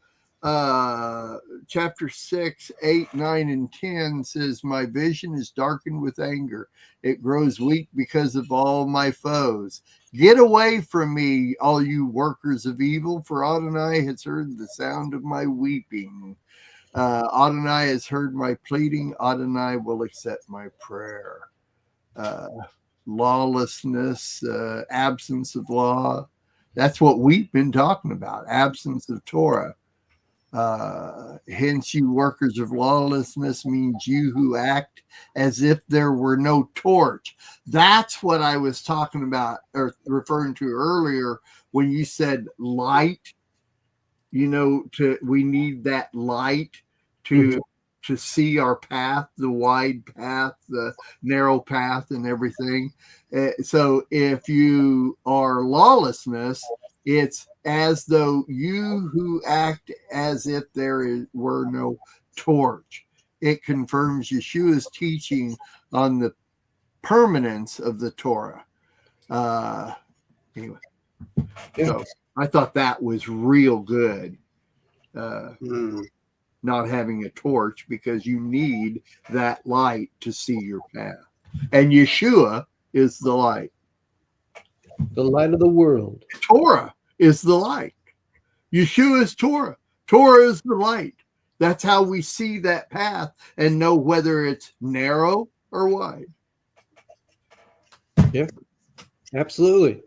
chapter 6, 8, 9, and 10 says, my vision is darkened with anger. It grows weak because of all my foes. Get away from me, all you workers of evil, for Adonai has heard the sound of my weeping. Adonai has heard my pleading. Adonai will accept my prayer. Lawlessness, absence of law. That's what we've been talking about, absence of Torah. Hence, you workers of lawlessness means you who act as if there were no torch. That's what I was talking about or referring to earlier when you said light. We need that light to see our path, the wide path, the narrow path, and everything. So if you are lawlessness, it's as though you who act as if were no torch. It confirms Yeshua's teaching on the permanence of the Torah. Anyway, so I thought that was real good. Not having a torch, because you need that light to see your path. And Yeshua is the light. The light of the world. Torah is the light. Yeshua is Torah. Torah is the light. That's how we see that path and know whether it's narrow or wide. Yeah, absolutely.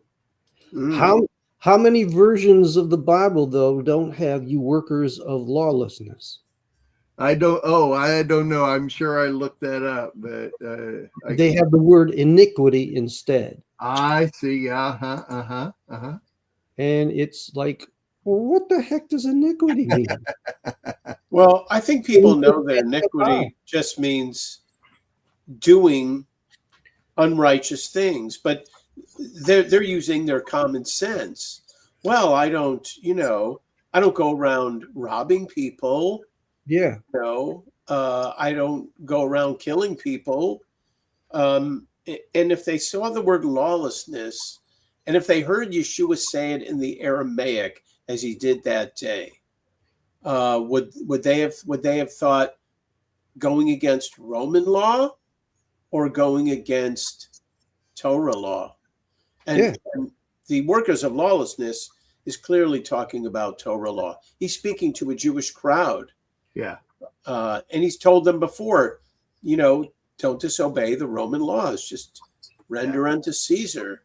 How many versions of the Bible, though, don't have you workers of lawlessness? I don't know. I'm sure I looked that up, but they have the word iniquity instead. I see. And it's like, well, what the heck does iniquity mean? Well, I think people know that iniquity just means doing unrighteous things, but they're using their common sense. Well, I don't go around robbing people. Yeah. I don't go around killing people. And if they saw the word lawlessness, and if they heard Yeshua say it in the Aramaic as he did that day, would they have thought going against Roman law or going against Torah law? And the workers of lawlessness is clearly talking about Torah law. He's speaking to a Jewish crowd. Yeah. And he's told them before, don't disobey the Roman laws, just render unto Caesar.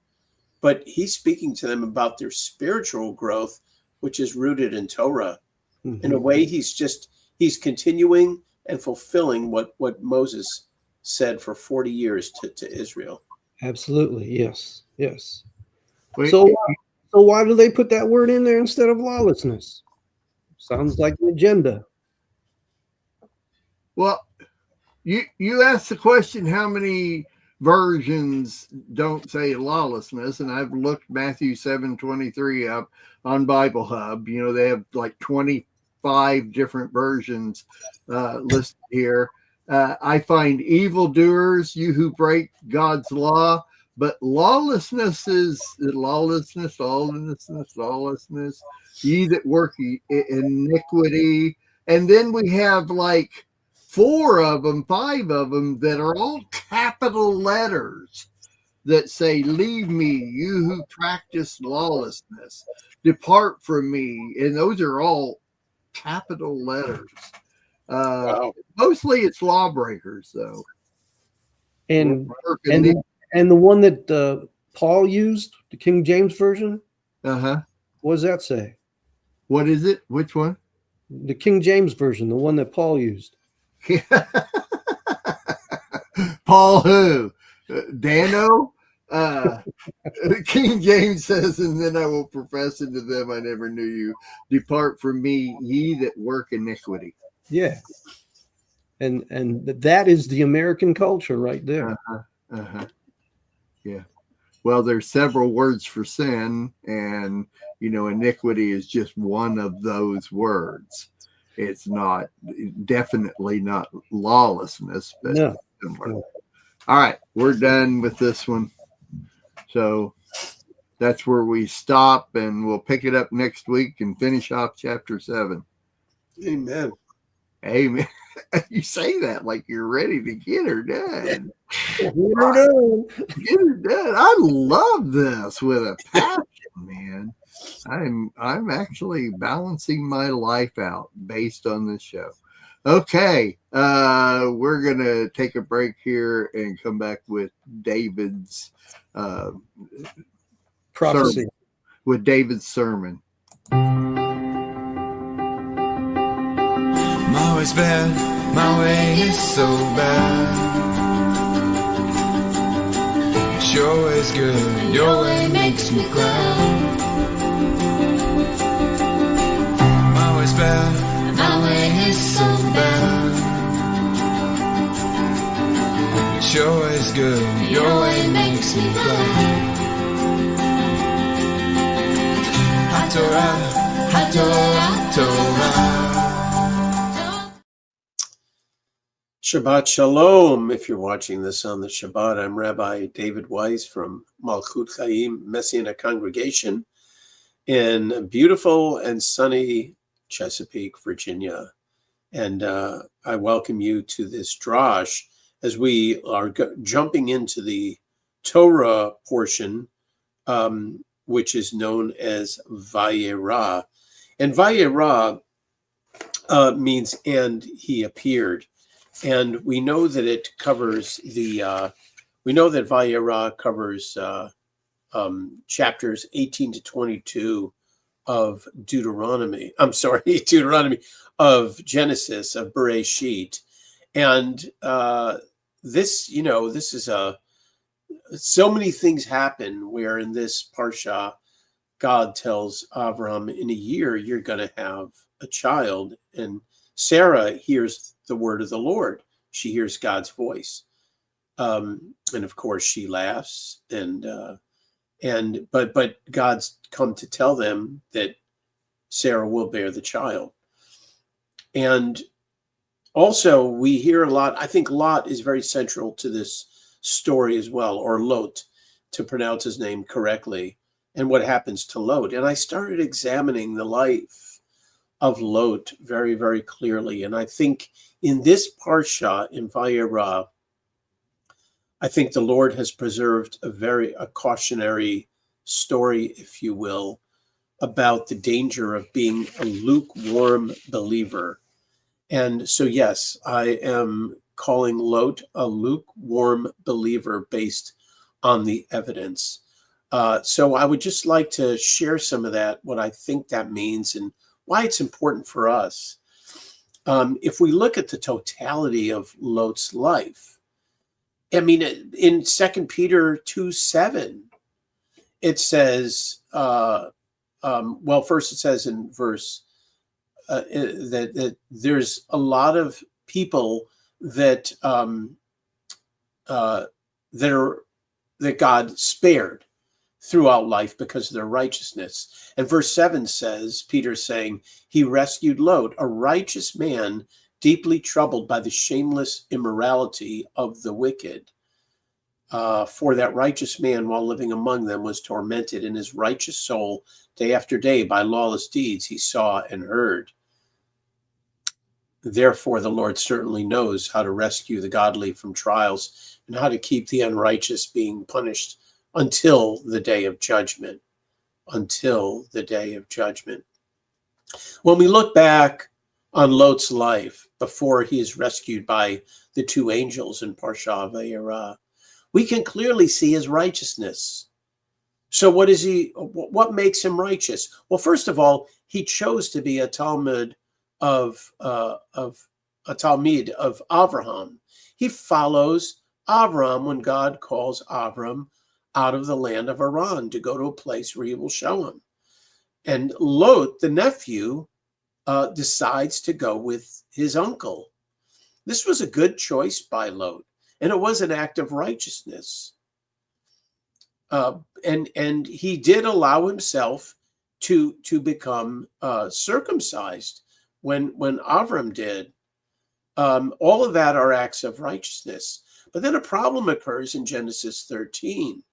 But he's speaking to them about their spiritual growth, which is rooted in Torah. Mm-hmm. In a way, he's continuing and fulfilling what Moses said for 40 years to Israel. Absolutely. Yes. So why do they put that word in there instead of lawlessness? Sounds like an agenda. Well, you asked the question, how many versions don't say lawlessness? And I've looked Matthew 7:23 up on Bible Hub. They have like 25 different versions listed here. I find evildoers, you who break God's law, but lawlessness is lawlessness, ye that work iniquity. And then we have like 5 of them that are all capital letters that say, leave me, you who practice lawlessness, depart from me. And those are all capital letters. Wow. Mostly it's lawbreakers, though. And the one that Paul used, the King James Version, what does that say? What is it? Which one? The King James Version, the one that Paul used. Paul who? Dano? King James says, and then I will profess unto them, I never knew you. Depart from me, ye that work iniquity. Yeah. And that is the American culture right there. Yeah. Well, there's several words for sin, and iniquity is just one of those words. It's definitely not lawlessness, but similar. No. All right, we're done with this one. So that's where we stop, and we'll pick it up next week and finish off chapter 7. Amen. Amen. You say that like you're ready to get her done. Get her done. Get her done. I love this with a passion, man. I'm actually balancing my life out based on this show. Okay, we're gonna take a break here and come back with David's prophecy. With David's sermon. way's bad, my way is so bad. Your way's good, your way makes me glad. My way's bad, my way is so bad. Your way's good, your way makes me glad. Torah, Torah, Torah. Shabbat Shalom. If you're watching this on the Shabbat, I'm Rabbi David Weiss from Malchut Chaim Messianic Congregation in beautiful and sunny Chesapeake, Virginia. And I welcome you to this drash as we are jumping into the Torah portion, which is known as Vayera. And Vayera means "and he appeared." And we know that it covers we know that Vayera covers chapters 18 to 22 of Deuteronomy of Genesis, of Bereshit. And this is so many things happen where in this parsha, God tells Avram, in a year, you're going to have a child. And Sarah hears the word of the Lord. She hears God's voice. And of course she laughs but God's come to tell them that Sarah will bear the child. And also we hear a lot, I think Lot is very central to this story as well, or Lot, to pronounce his name correctly, and what happens to Lot. And I started examining the life of Lot very, very clearly. And I think in this parsha, in Vayera, I think the Lord has preserved a cautionary story, if you will, about the danger of being a lukewarm believer. And so, yes, I am calling Lot a lukewarm believer based on the evidence. So I would just like to share some of that, what I think that means and why it's important for us. If we look at the totality of Lot's life, I mean, in 2 Peter 2:7, it says, first it says in verse that there's a lot of people that God spared throughout life because of their righteousness. And verse 7 says, Peter saying, he rescued Lot, a righteous man, deeply troubled by the shameless immorality of the wicked. For that righteous man, while living among them, was tormented in his righteous soul day after day by lawless deeds he saw and heard. Therefore, the Lord certainly knows how to rescue the godly from trials and how to keep the unrighteous being punished until the day of judgment. Until the day of judgment. When we look back on Lot's life before he is rescued by the two angels in Parsha Vayera, we can clearly see his righteousness. So what makes him righteous? Well, first of all, he chose to be a Talmud of Avraham. He follows Avram when God calls Avram out of the land of Haran to go to a place where he will show him. And Lot, the nephew, decides to go with his uncle. This was a good choice by Lot, and it was an act of righteousness. And he did allow himself to become circumcised when Avram did. All of that are acts of righteousness. But then a problem occurs in Genesis 13,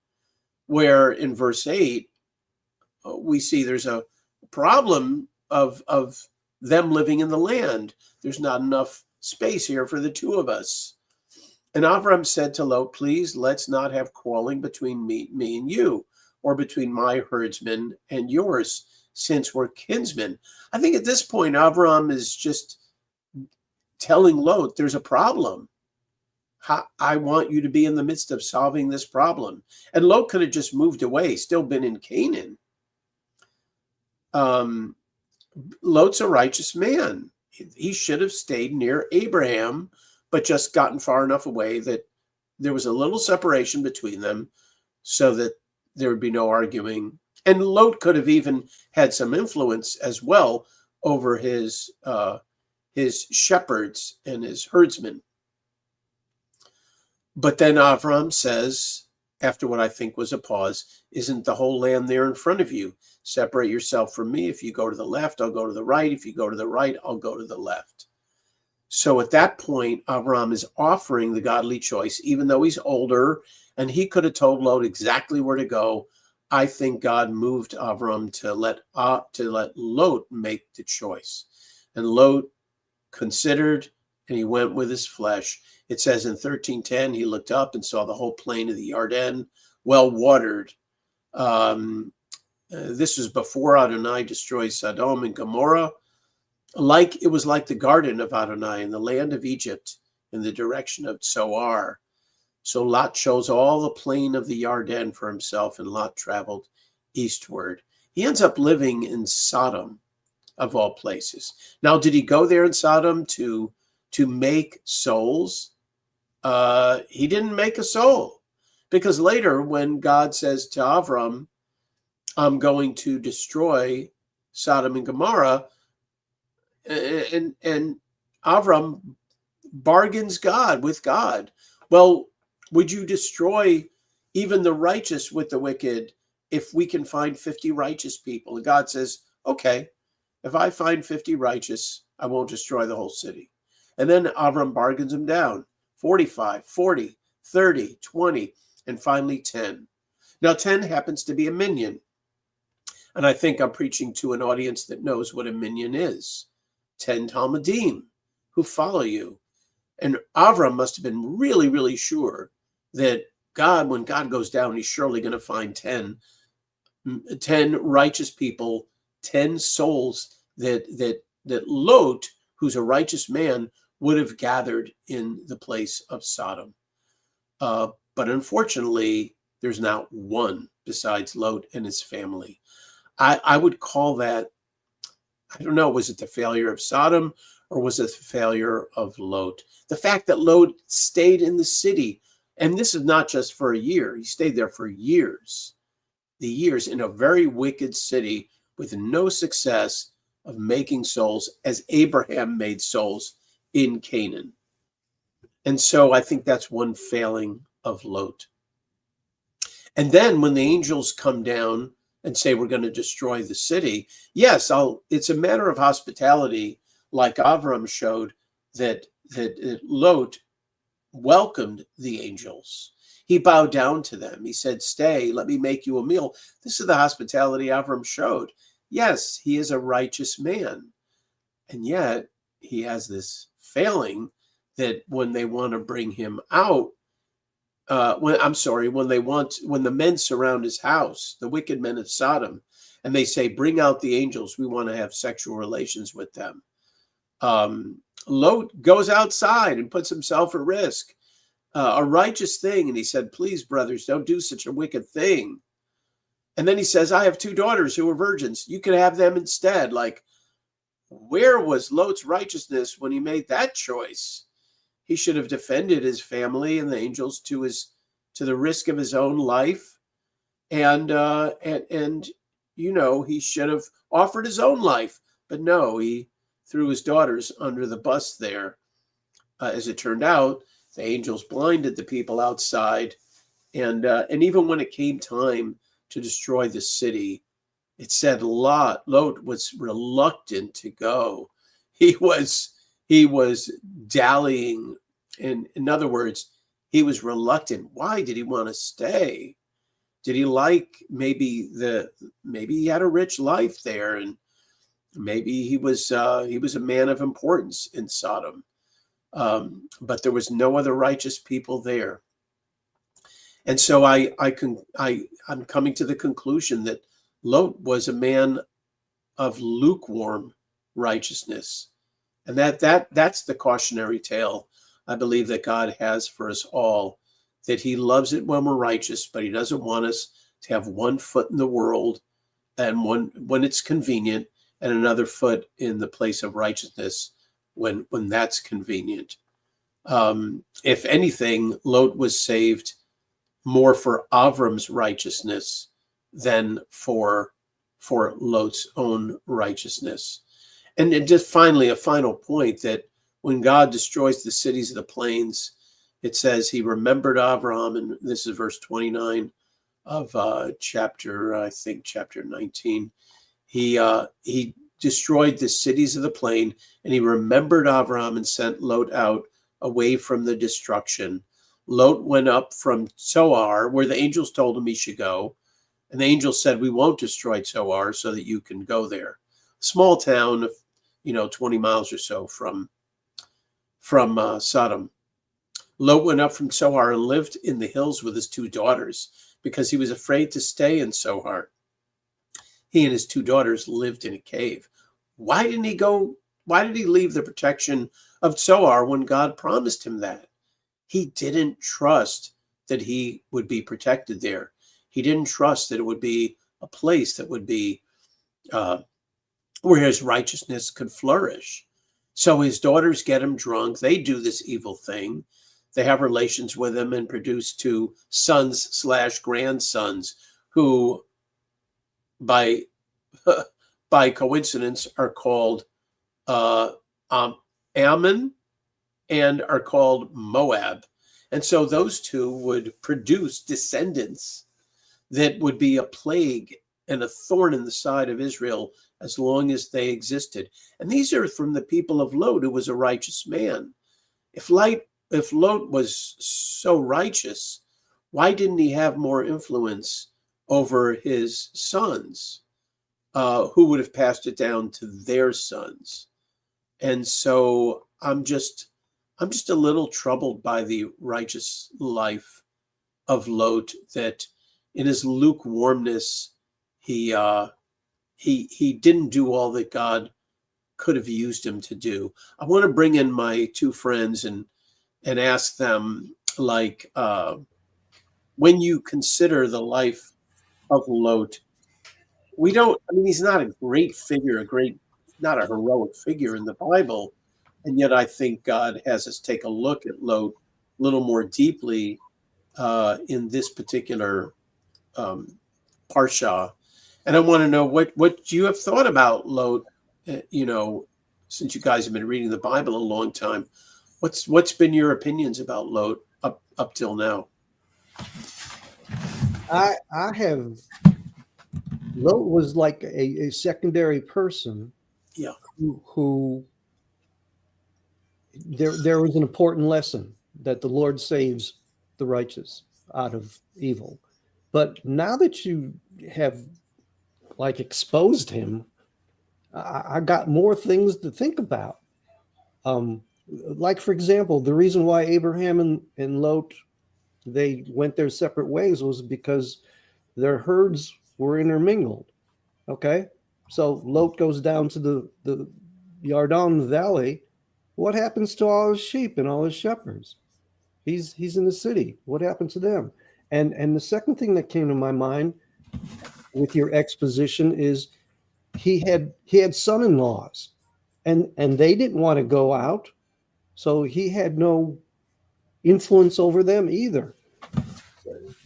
where in verse 8, we see there's a problem of them living in the land. There's not enough space here for the two of us. And Avram said to Lot, please, let's not have quarreling between me and you, or between my herdsmen and yours, since we're kinsmen. I think at this point, Avram is just telling Lot, there's a problem. I want you to be in the midst of solving this problem. And Lot could have just moved away, still been in Canaan. Lot's a righteous man. he should have stayed near Abraham, but just gotten far enough away that there was a little separation between them so that there would be no arguing. And Lot could have even had some influence as well over his shepherds and his herdsmen. But then Avram says, after what I think was a pause, isn't the whole land there in front of you? Separate yourself from me. If you go to the left, I'll go to the right. If you go to the right, I'll go to the left. So at that point, Avram is offering the godly choice, even though he's older and he could have told Lot exactly where to go. I think God moved Avram to let Lot make the choice. And Lot considered, and he went with his flesh. It says in 13:10, he looked up and saw the whole plain of the Jordan, well watered. This was before Adonai destroyed Sodom and Gomorrah. It was like the garden of Adonai in the land of Egypt in the direction of Zoar. So Lot chose all the plain of the Jordan for himself, and Lot traveled eastward. He ends up living in Sodom, of all places. Now, did he go there in Sodom to make souls? He didn't make a soul, because later when God says to Avram, I'm going to destroy Sodom and Gomorrah, and Avram bargains with God. Well, would you destroy even the righteous with the wicked if we can find 50 righteous people? And God says, okay, if I find 50 righteous, I won't destroy the whole city. And then Avram bargains him down, 45, 40, 30, 20, and finally 10. Now 10 happens to be a minion. And I think I'm preaching to an audience that knows what a minion is. 10 Talmudim who follow you. And Avram must have been really, really sure that God, when God goes down, he's surely going to find 10 righteous people, 10 souls that Lot, who's a righteous man, would have gathered in the place of Sodom. But unfortunately, there's not one besides Lot and his family. I would call that, I don't know, was it the failure of Sodom or was it the failure of Lot? The fact that Lot stayed in the city, and this is not just for a year, he stayed there for years, the years in a very wicked city with no success of making souls as Abraham made souls in Canaan. And so I think that's one failing of Lot. And then when the angels come down and say we're going to destroy the city, yes, it's a matter of hospitality, like Avram showed, that Lot welcomed the angels. He bowed down to them. He said, stay, let me make you a meal. This is the hospitality Avram showed. Yes, he is a righteous man. And yet he has this failing that when they want to bring him out, when the men surround his house, the wicked men of Sodom, and they say, bring out the angels, we want to have sexual relations with them. Lot goes outside and puts himself at risk, a righteous thing. And he said, please, brothers, don't do such a wicked thing. And then he says, I have 2 daughters who are virgins. You can have them instead. Like, where was Lot's righteousness when he made that choice? He should have defended his family and the angels to the risk of his own life. And he should have offered his own life. But no, he threw his daughters under the bus there. As it turned out, the angels blinded the people outside. And even when it came time to destroy the city, it said Lot was reluctant to go. He was dallying. In other words, he was reluctant. Why did he want to stay? Did he like maybe he had a rich life there, and maybe he was a man of importance in Sodom, but there was no other righteous people there. And so I'm coming to the conclusion that Lot was a man of lukewarm righteousness, and that's the cautionary tale I believe that God has for us all, that he loves it when we're righteous, but he doesn't want us to have one foot in the world and one when it's convenient and another foot in the place of righteousness when that's convenient. If anything, Lot was saved more for Avram's righteousness than for Lot's own righteousness. And just finally, a final point, that when God destroys the cities of the plains, it says he remembered Avram, and this is verse 29 of chapter 19. He destroyed the cities of the plain, and he remembered Avram and sent Lot out away from the destruction. Lot went up from Zoar, where the angels told him he should go. And the angels said, we won't destroy Zoar so that you can go there. Small town of, 20 miles or so from Sodom. Lot went up from Zoar and lived in the hills with his 2 daughters because he was afraid to stay in Zoar. He and his 2 daughters lived in a cave. Why did he leave the protection of Zoar when God promised him that? He didn't trust that he would be protected there. He didn't trust that it would be a place that would be where his righteousness could flourish. So his daughters get him drunk. They do this evil thing. They have relations with him and produce 2 sons/grandsons who, by coincidence, are called Ammon and are called Moab. And so those 2 would produce descendants that would be a plague and a thorn in the side of Israel as long as they existed. And these are from the people of Lot, who was a righteous man. If Lot was so righteous, why didn't he have more influence over his sons, who would have passed it down to their sons? And so I'm just a little troubled by the righteous life of Lot, that in his lukewarmness, he didn't do all that God could have used him to do. I want to bring in my 2 friends and ask them, when you consider the life of Lot, he's not a great figure, not a heroic figure in the Bible. And yet I think God has us take a look at Lot a little more deeply in this particular parsha. And I want to know what you have thought about Lot, since you guys have been reading the Bible a long time. What's been your opinions about Lot up till now? Lot was like a secondary person. Yeah. Who there was an important lesson that the Lord saves the righteous out of evil. But now that you have exposed him, I got more things to think about. For example, the reason why Abraham and Lot, they went their separate ways was because their herds were intermingled. Okay, so Lot goes down to the Yarden Valley. What happens to all his sheep and all his shepherds? He's in the city. What happened to them? And the second thing that came to my mind with your exposition is he had son-in-laws, and they didn't want to go out, so he had no influence over them either.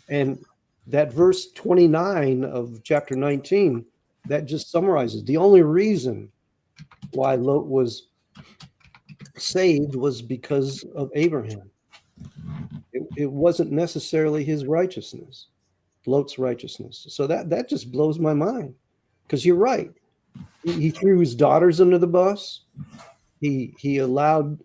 And that verse 29 of chapter 19, that just summarizes the only reason why Lot was saved was because of Abraham. It wasn't necessarily his righteousness, Lot's righteousness. So that just blows my mind, because you're right. He threw his daughters under the bus. He allowed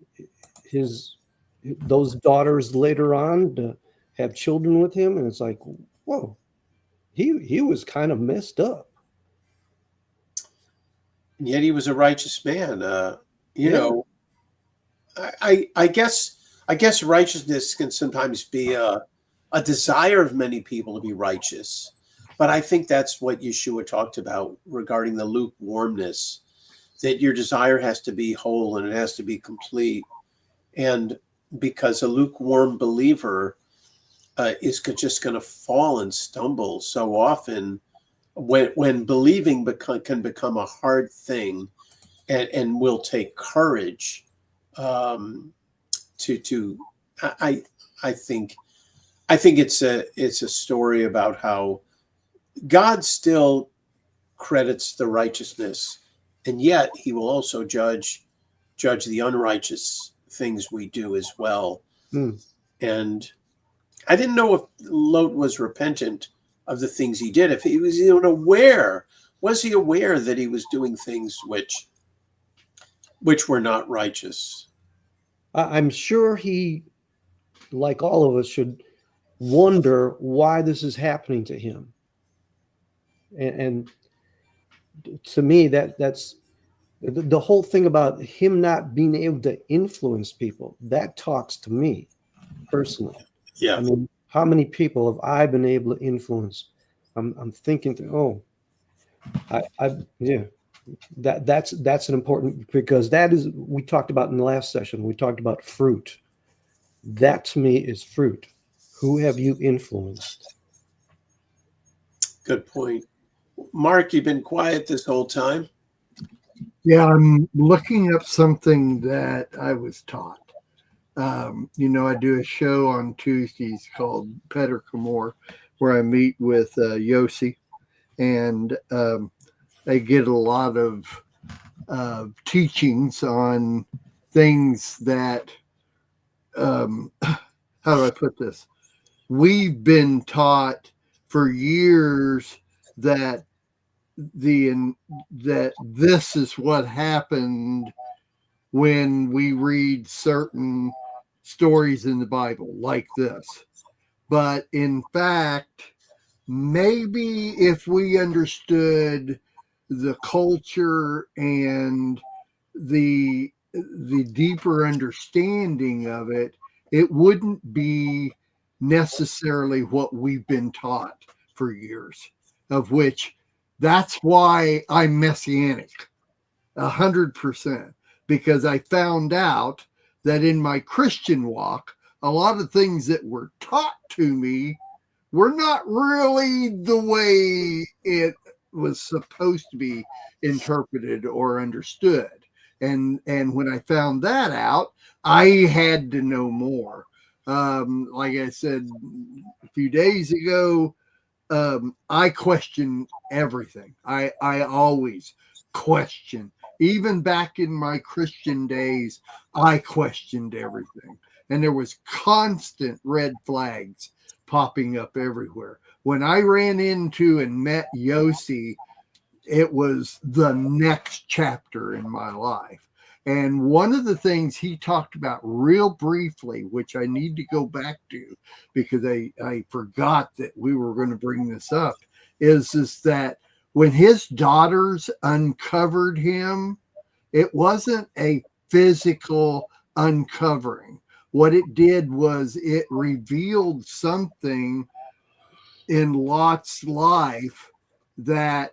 those daughters later on to have children with him, and it's like, whoa, he was kind of messed up. And yet he was a righteous man. I guess righteousness can sometimes be a desire of many people to be righteous. But I think that's what Yeshua talked about regarding the lukewarmness, that your desire has to be whole and it has to be complete. And because a lukewarm believer is just going to fall and stumble so often, when believing can become a hard thing, and will take courage I think it's a story about how God still credits the righteousness, and yet he will also judge the unrighteous things we do as well. And I didn't know if Lot was repentant of the things he did, if he was even aware. Was he aware that he was doing things which were not righteous? I'm sure he, like all of us, should wonder why this is happening to him. And to me, that's the whole thing about him not being able to influence people. That talks to me personally. Yeah. I mean, how many people have I been able to influence? I'm thinking, that's an important, because that is, we talked about in the last session. We talked about fruit. That to me is fruit. Who have you influenced? Good point. Mark, you've been quiet this whole time. Yeah, I'm looking up something that I was taught. I do a show on Tuesdays called Peter Kamor, where I meet with Yossi, and I get a lot of teachings on things that, how do I put this? We've been taught for years that this is what happened when we read certain stories in the Bible like this. But in fact, maybe if we understood the culture and the deeper understanding of it, it wouldn't be necessarily what we've been taught for years, of which that's why I'm messianic 100%, because I found out that in my Christian walk, a lot of things that were taught to me were not really the way it was supposed to be interpreted or understood. And when I found that out, I had to know more. Like I said a few days ago, I question everything. I always question. Even back in my Christian days, I questioned everything. And there was constant red flags popping up everywhere. When I ran into and met Yossi, it was the next chapter in my life. And one of the things he talked about real briefly, which I need to go back to because I forgot that we were going to bring this up, is that when his daughters uncovered him, it wasn't a physical uncovering. What it did was it revealed something in Lot's life that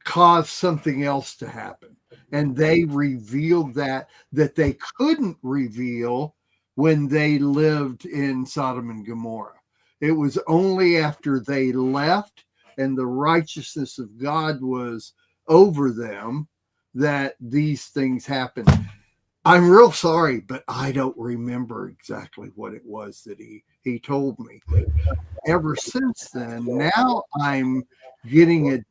caused something else to happen. And they revealed that they couldn't reveal when they lived in Sodom and Gomorrah. It was only after they left and the righteousness of God was over them that these things happened. I'm real sorry, but I don't remember exactly what it was that he told me. Ever since then, now I'm getting a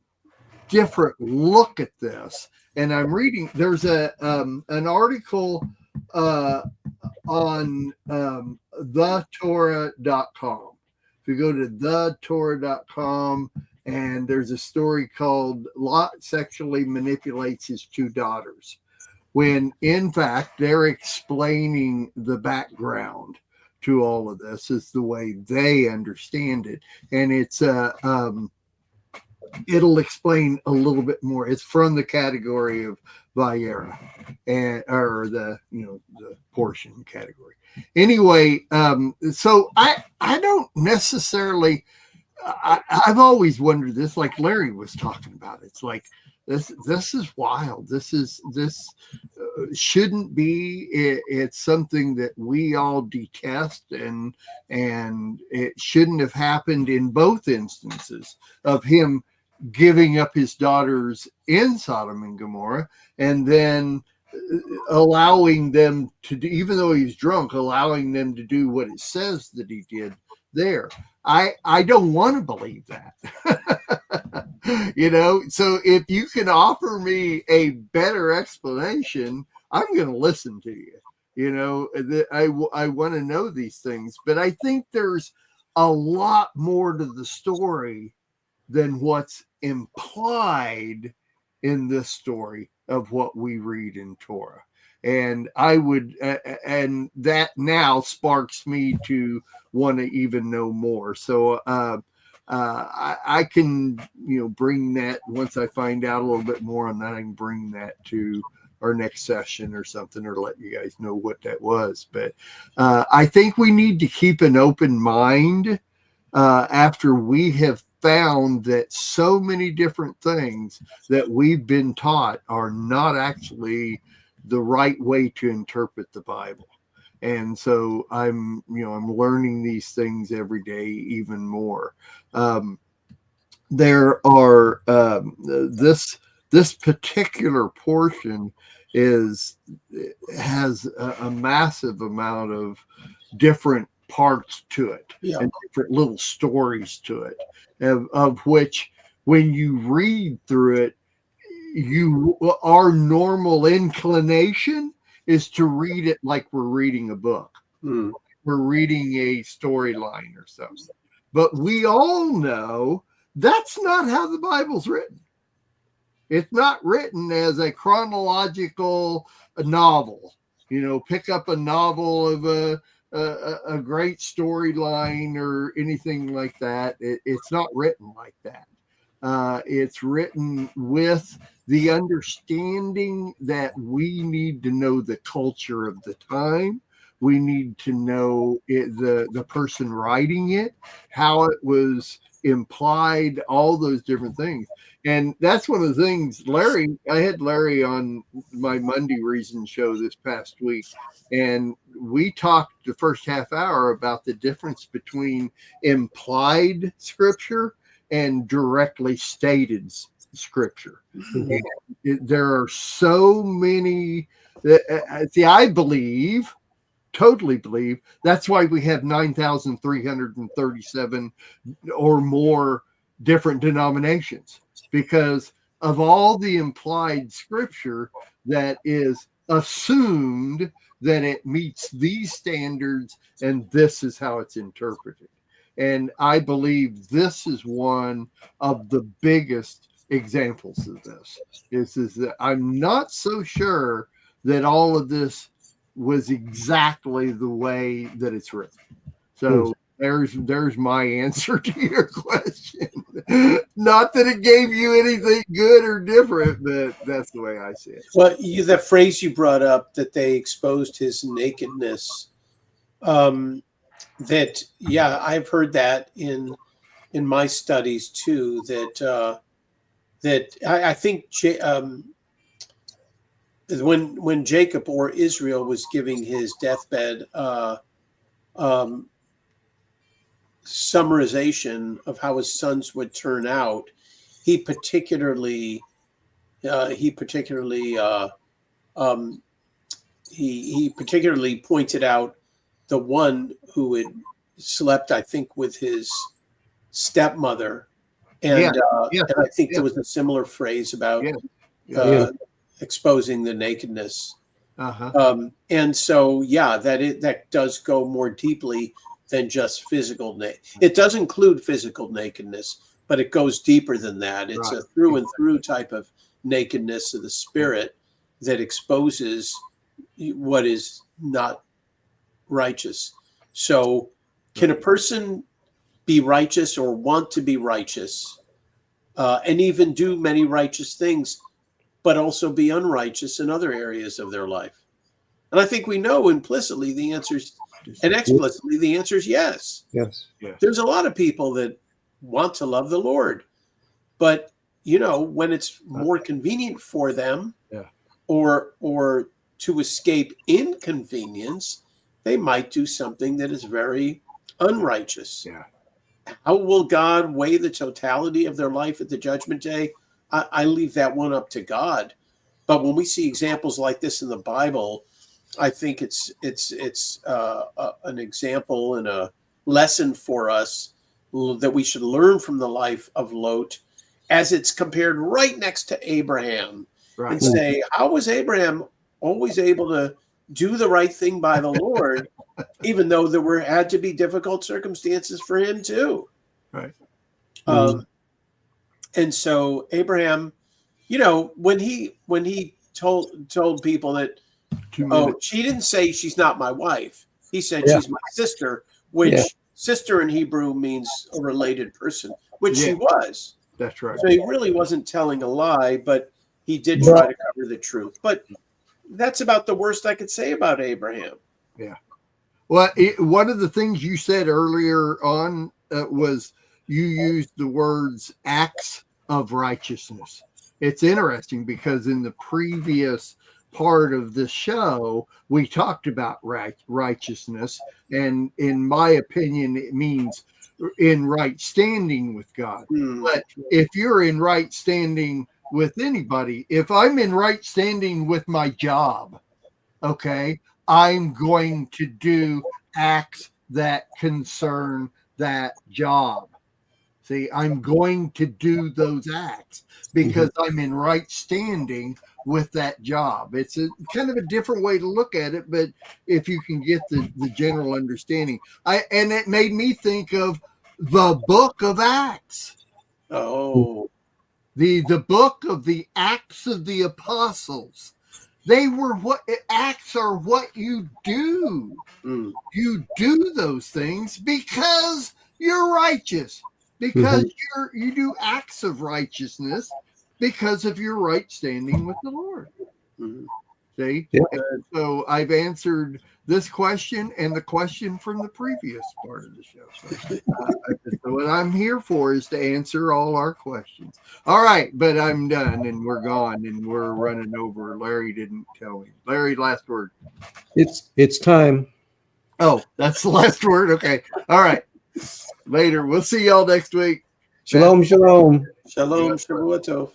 different look at this, and I'm reading. There's an article on thetorah.com. If you go to thetorah.com, and there's a story called Lot Sexually Manipulates His Two Daughters, when in fact they're explaining the background to all of this is the way they understand it. And it's it'll explain a little bit more. It's from the category of Vayera, or the portion category. Anyway, so I don't necessarily. I've always wondered this, like Larry was talking about. It's like this is wild. This shouldn't be. It's something that we all detest, and it shouldn't have happened in both instances of him giving up his daughters in Sodom and Gomorrah, and then allowing them to do, even though he's drunk, allowing them to do what it says that he did there. I don't want to believe that. So if you can offer me a better explanation, I'm going to listen to you. I want to know these things, but I think there's a lot more to the story than what's implied in this story of what we read in Torah. And I would, and that now sparks me to want to even know more. So I can, bring that once I find out a little bit more on that. I can bring that to our next session or something, or let you guys know what that was. But I think we need to keep an open mind after we have found that so many different things that we've been taught are not actually the right way to interpret the Bible. And so I'm learning these things every day even more. There are this particular portion has a massive amount of different parts to it, and different little stories to it, of which when you read through it, our normal inclination is to read it like we're reading a book. We're reading a storyline or something. But we all know that's not how the Bible's written. It's not written as a chronological novel. Pick up a novel of a great storyline or anything like that. It's not written like that. It's written with the understanding that we need to know the culture of the time. We need to know the person writing it, how it was implied, all those different things. And that's one of the things, I had Larry on my Monday Reason show this past week, and we talked the first half hour about the difference between implied scripture and directly stated scripture. There are so many. I totally believe that's why we have 9,337 or more different denominations, because of all the implied scripture that is assumed that it meets these standards and this is how it's interpreted. And I believe this is one of the biggest examples of this. Is that I'm not so sure that all of this was exactly the way that it's written. So there's my answer to your question. Not that it gave you anything good or different, but that's the way I see it. Well, the phrase you brought up, that they exposed his nakedness, I've heard that in my studies too, that I think when Jacob or Israel was giving his deathbed summarization of how his sons would turn out, he particularly pointed out the one who had slept, I think, with his stepmother, and I think there was a similar phrase about exposing the nakedness. And so, that does go more deeply than just physical. It does include physical nakedness, but it goes deeper than that. It's a through and through type of nakedness of the spirit that exposes what is not righteous. So, can a person be righteous or want to be righteous, and even do many righteous things, but also be unrighteous in other areas of their life? And I think we know implicitly the answers, and explicitly the answer is yes. Yes. There's a lot of people that want to love the Lord, but when it's more convenient for them, or to escape inconvenience, they might do something that is very unrighteous. How will God weigh the totality of their life at the judgment day? I leave that one up to God. But when we see examples like this in the Bible, I think it's an example and a lesson for us that we should learn from the life of Lot, as it's compared right next to Abraham, Right. and say, how was Abraham always able to do the right thing by the Lord, even though there had to be difficult circumstances for him too? Right. And so Abraham, when he told people that, she didn't say she's not my wife. He said she's my sister, which sister in Hebrew means a related person, which she was. That's right. So he really wasn't telling a lie, but he did try to cover the truth. But that's about the worst I could say about Abraham. Yeah. Well, one of the things you said earlier on was you used the words acts of righteousness. It's interesting because in the previous part of the show, we talked about righteousness. And in my opinion, it means in right standing with God. But if you're in right standing with anybody, if I'm in right standing with my job, okay, I'm going to do acts that concern that job. See, I'm going to do those acts because I'm in right standing with that job. It's a kind of a different way to look at it, but if you can get the general understanding, and it made me think of the book of Acts. Oh, the book of the Acts of the Apostles. They were acts are what you do. You do those things because you're righteous, because you do acts of righteousness because of your right standing with the Lord. See? Yeah. So I've answered this question and the question from the previous part of the show. So what I'm here for is to answer all our questions. All right, but I'm done and we're gone and we're running over. Larry didn't tell me. Larry, last word. It's time. Oh, that's the last word. Okay. All right. Later. We'll see y'all next week. Shalom, shalom. Shalom, Shavua Tov.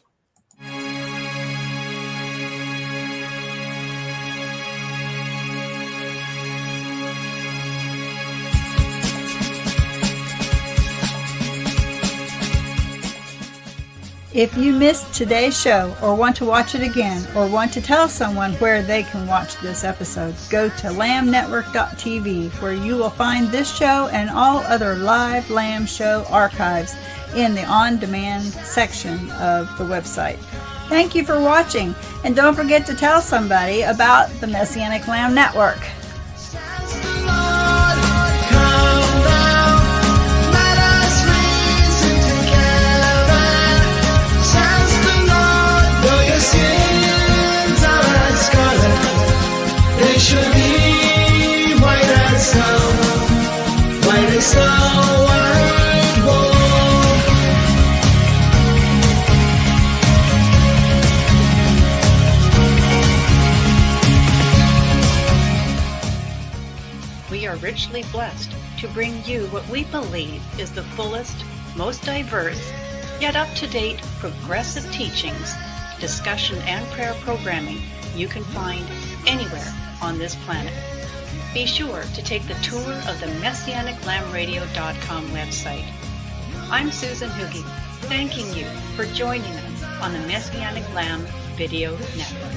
If you missed today's show or want to watch it again or want to tell someone where they can watch this episode, go to lambnetwork.tv where you will find this show and all other live Lamb Show archives in the on-demand section of the website. Thank you for watching, and don't forget to tell somebody about the Messianic Lamb Network. They should be white as snow, white as snow, white wool. We are richly blessed to bring you what we believe is the fullest, most diverse, yet up-to-date progressive teachings, discussion, and prayer programming you can find anywhere on this planet. Be sure to take the tour of the MessianicLambRadio.com website. I'm Susan Hoogie, thanking you for joining us on the Messianic Lamb Video Network.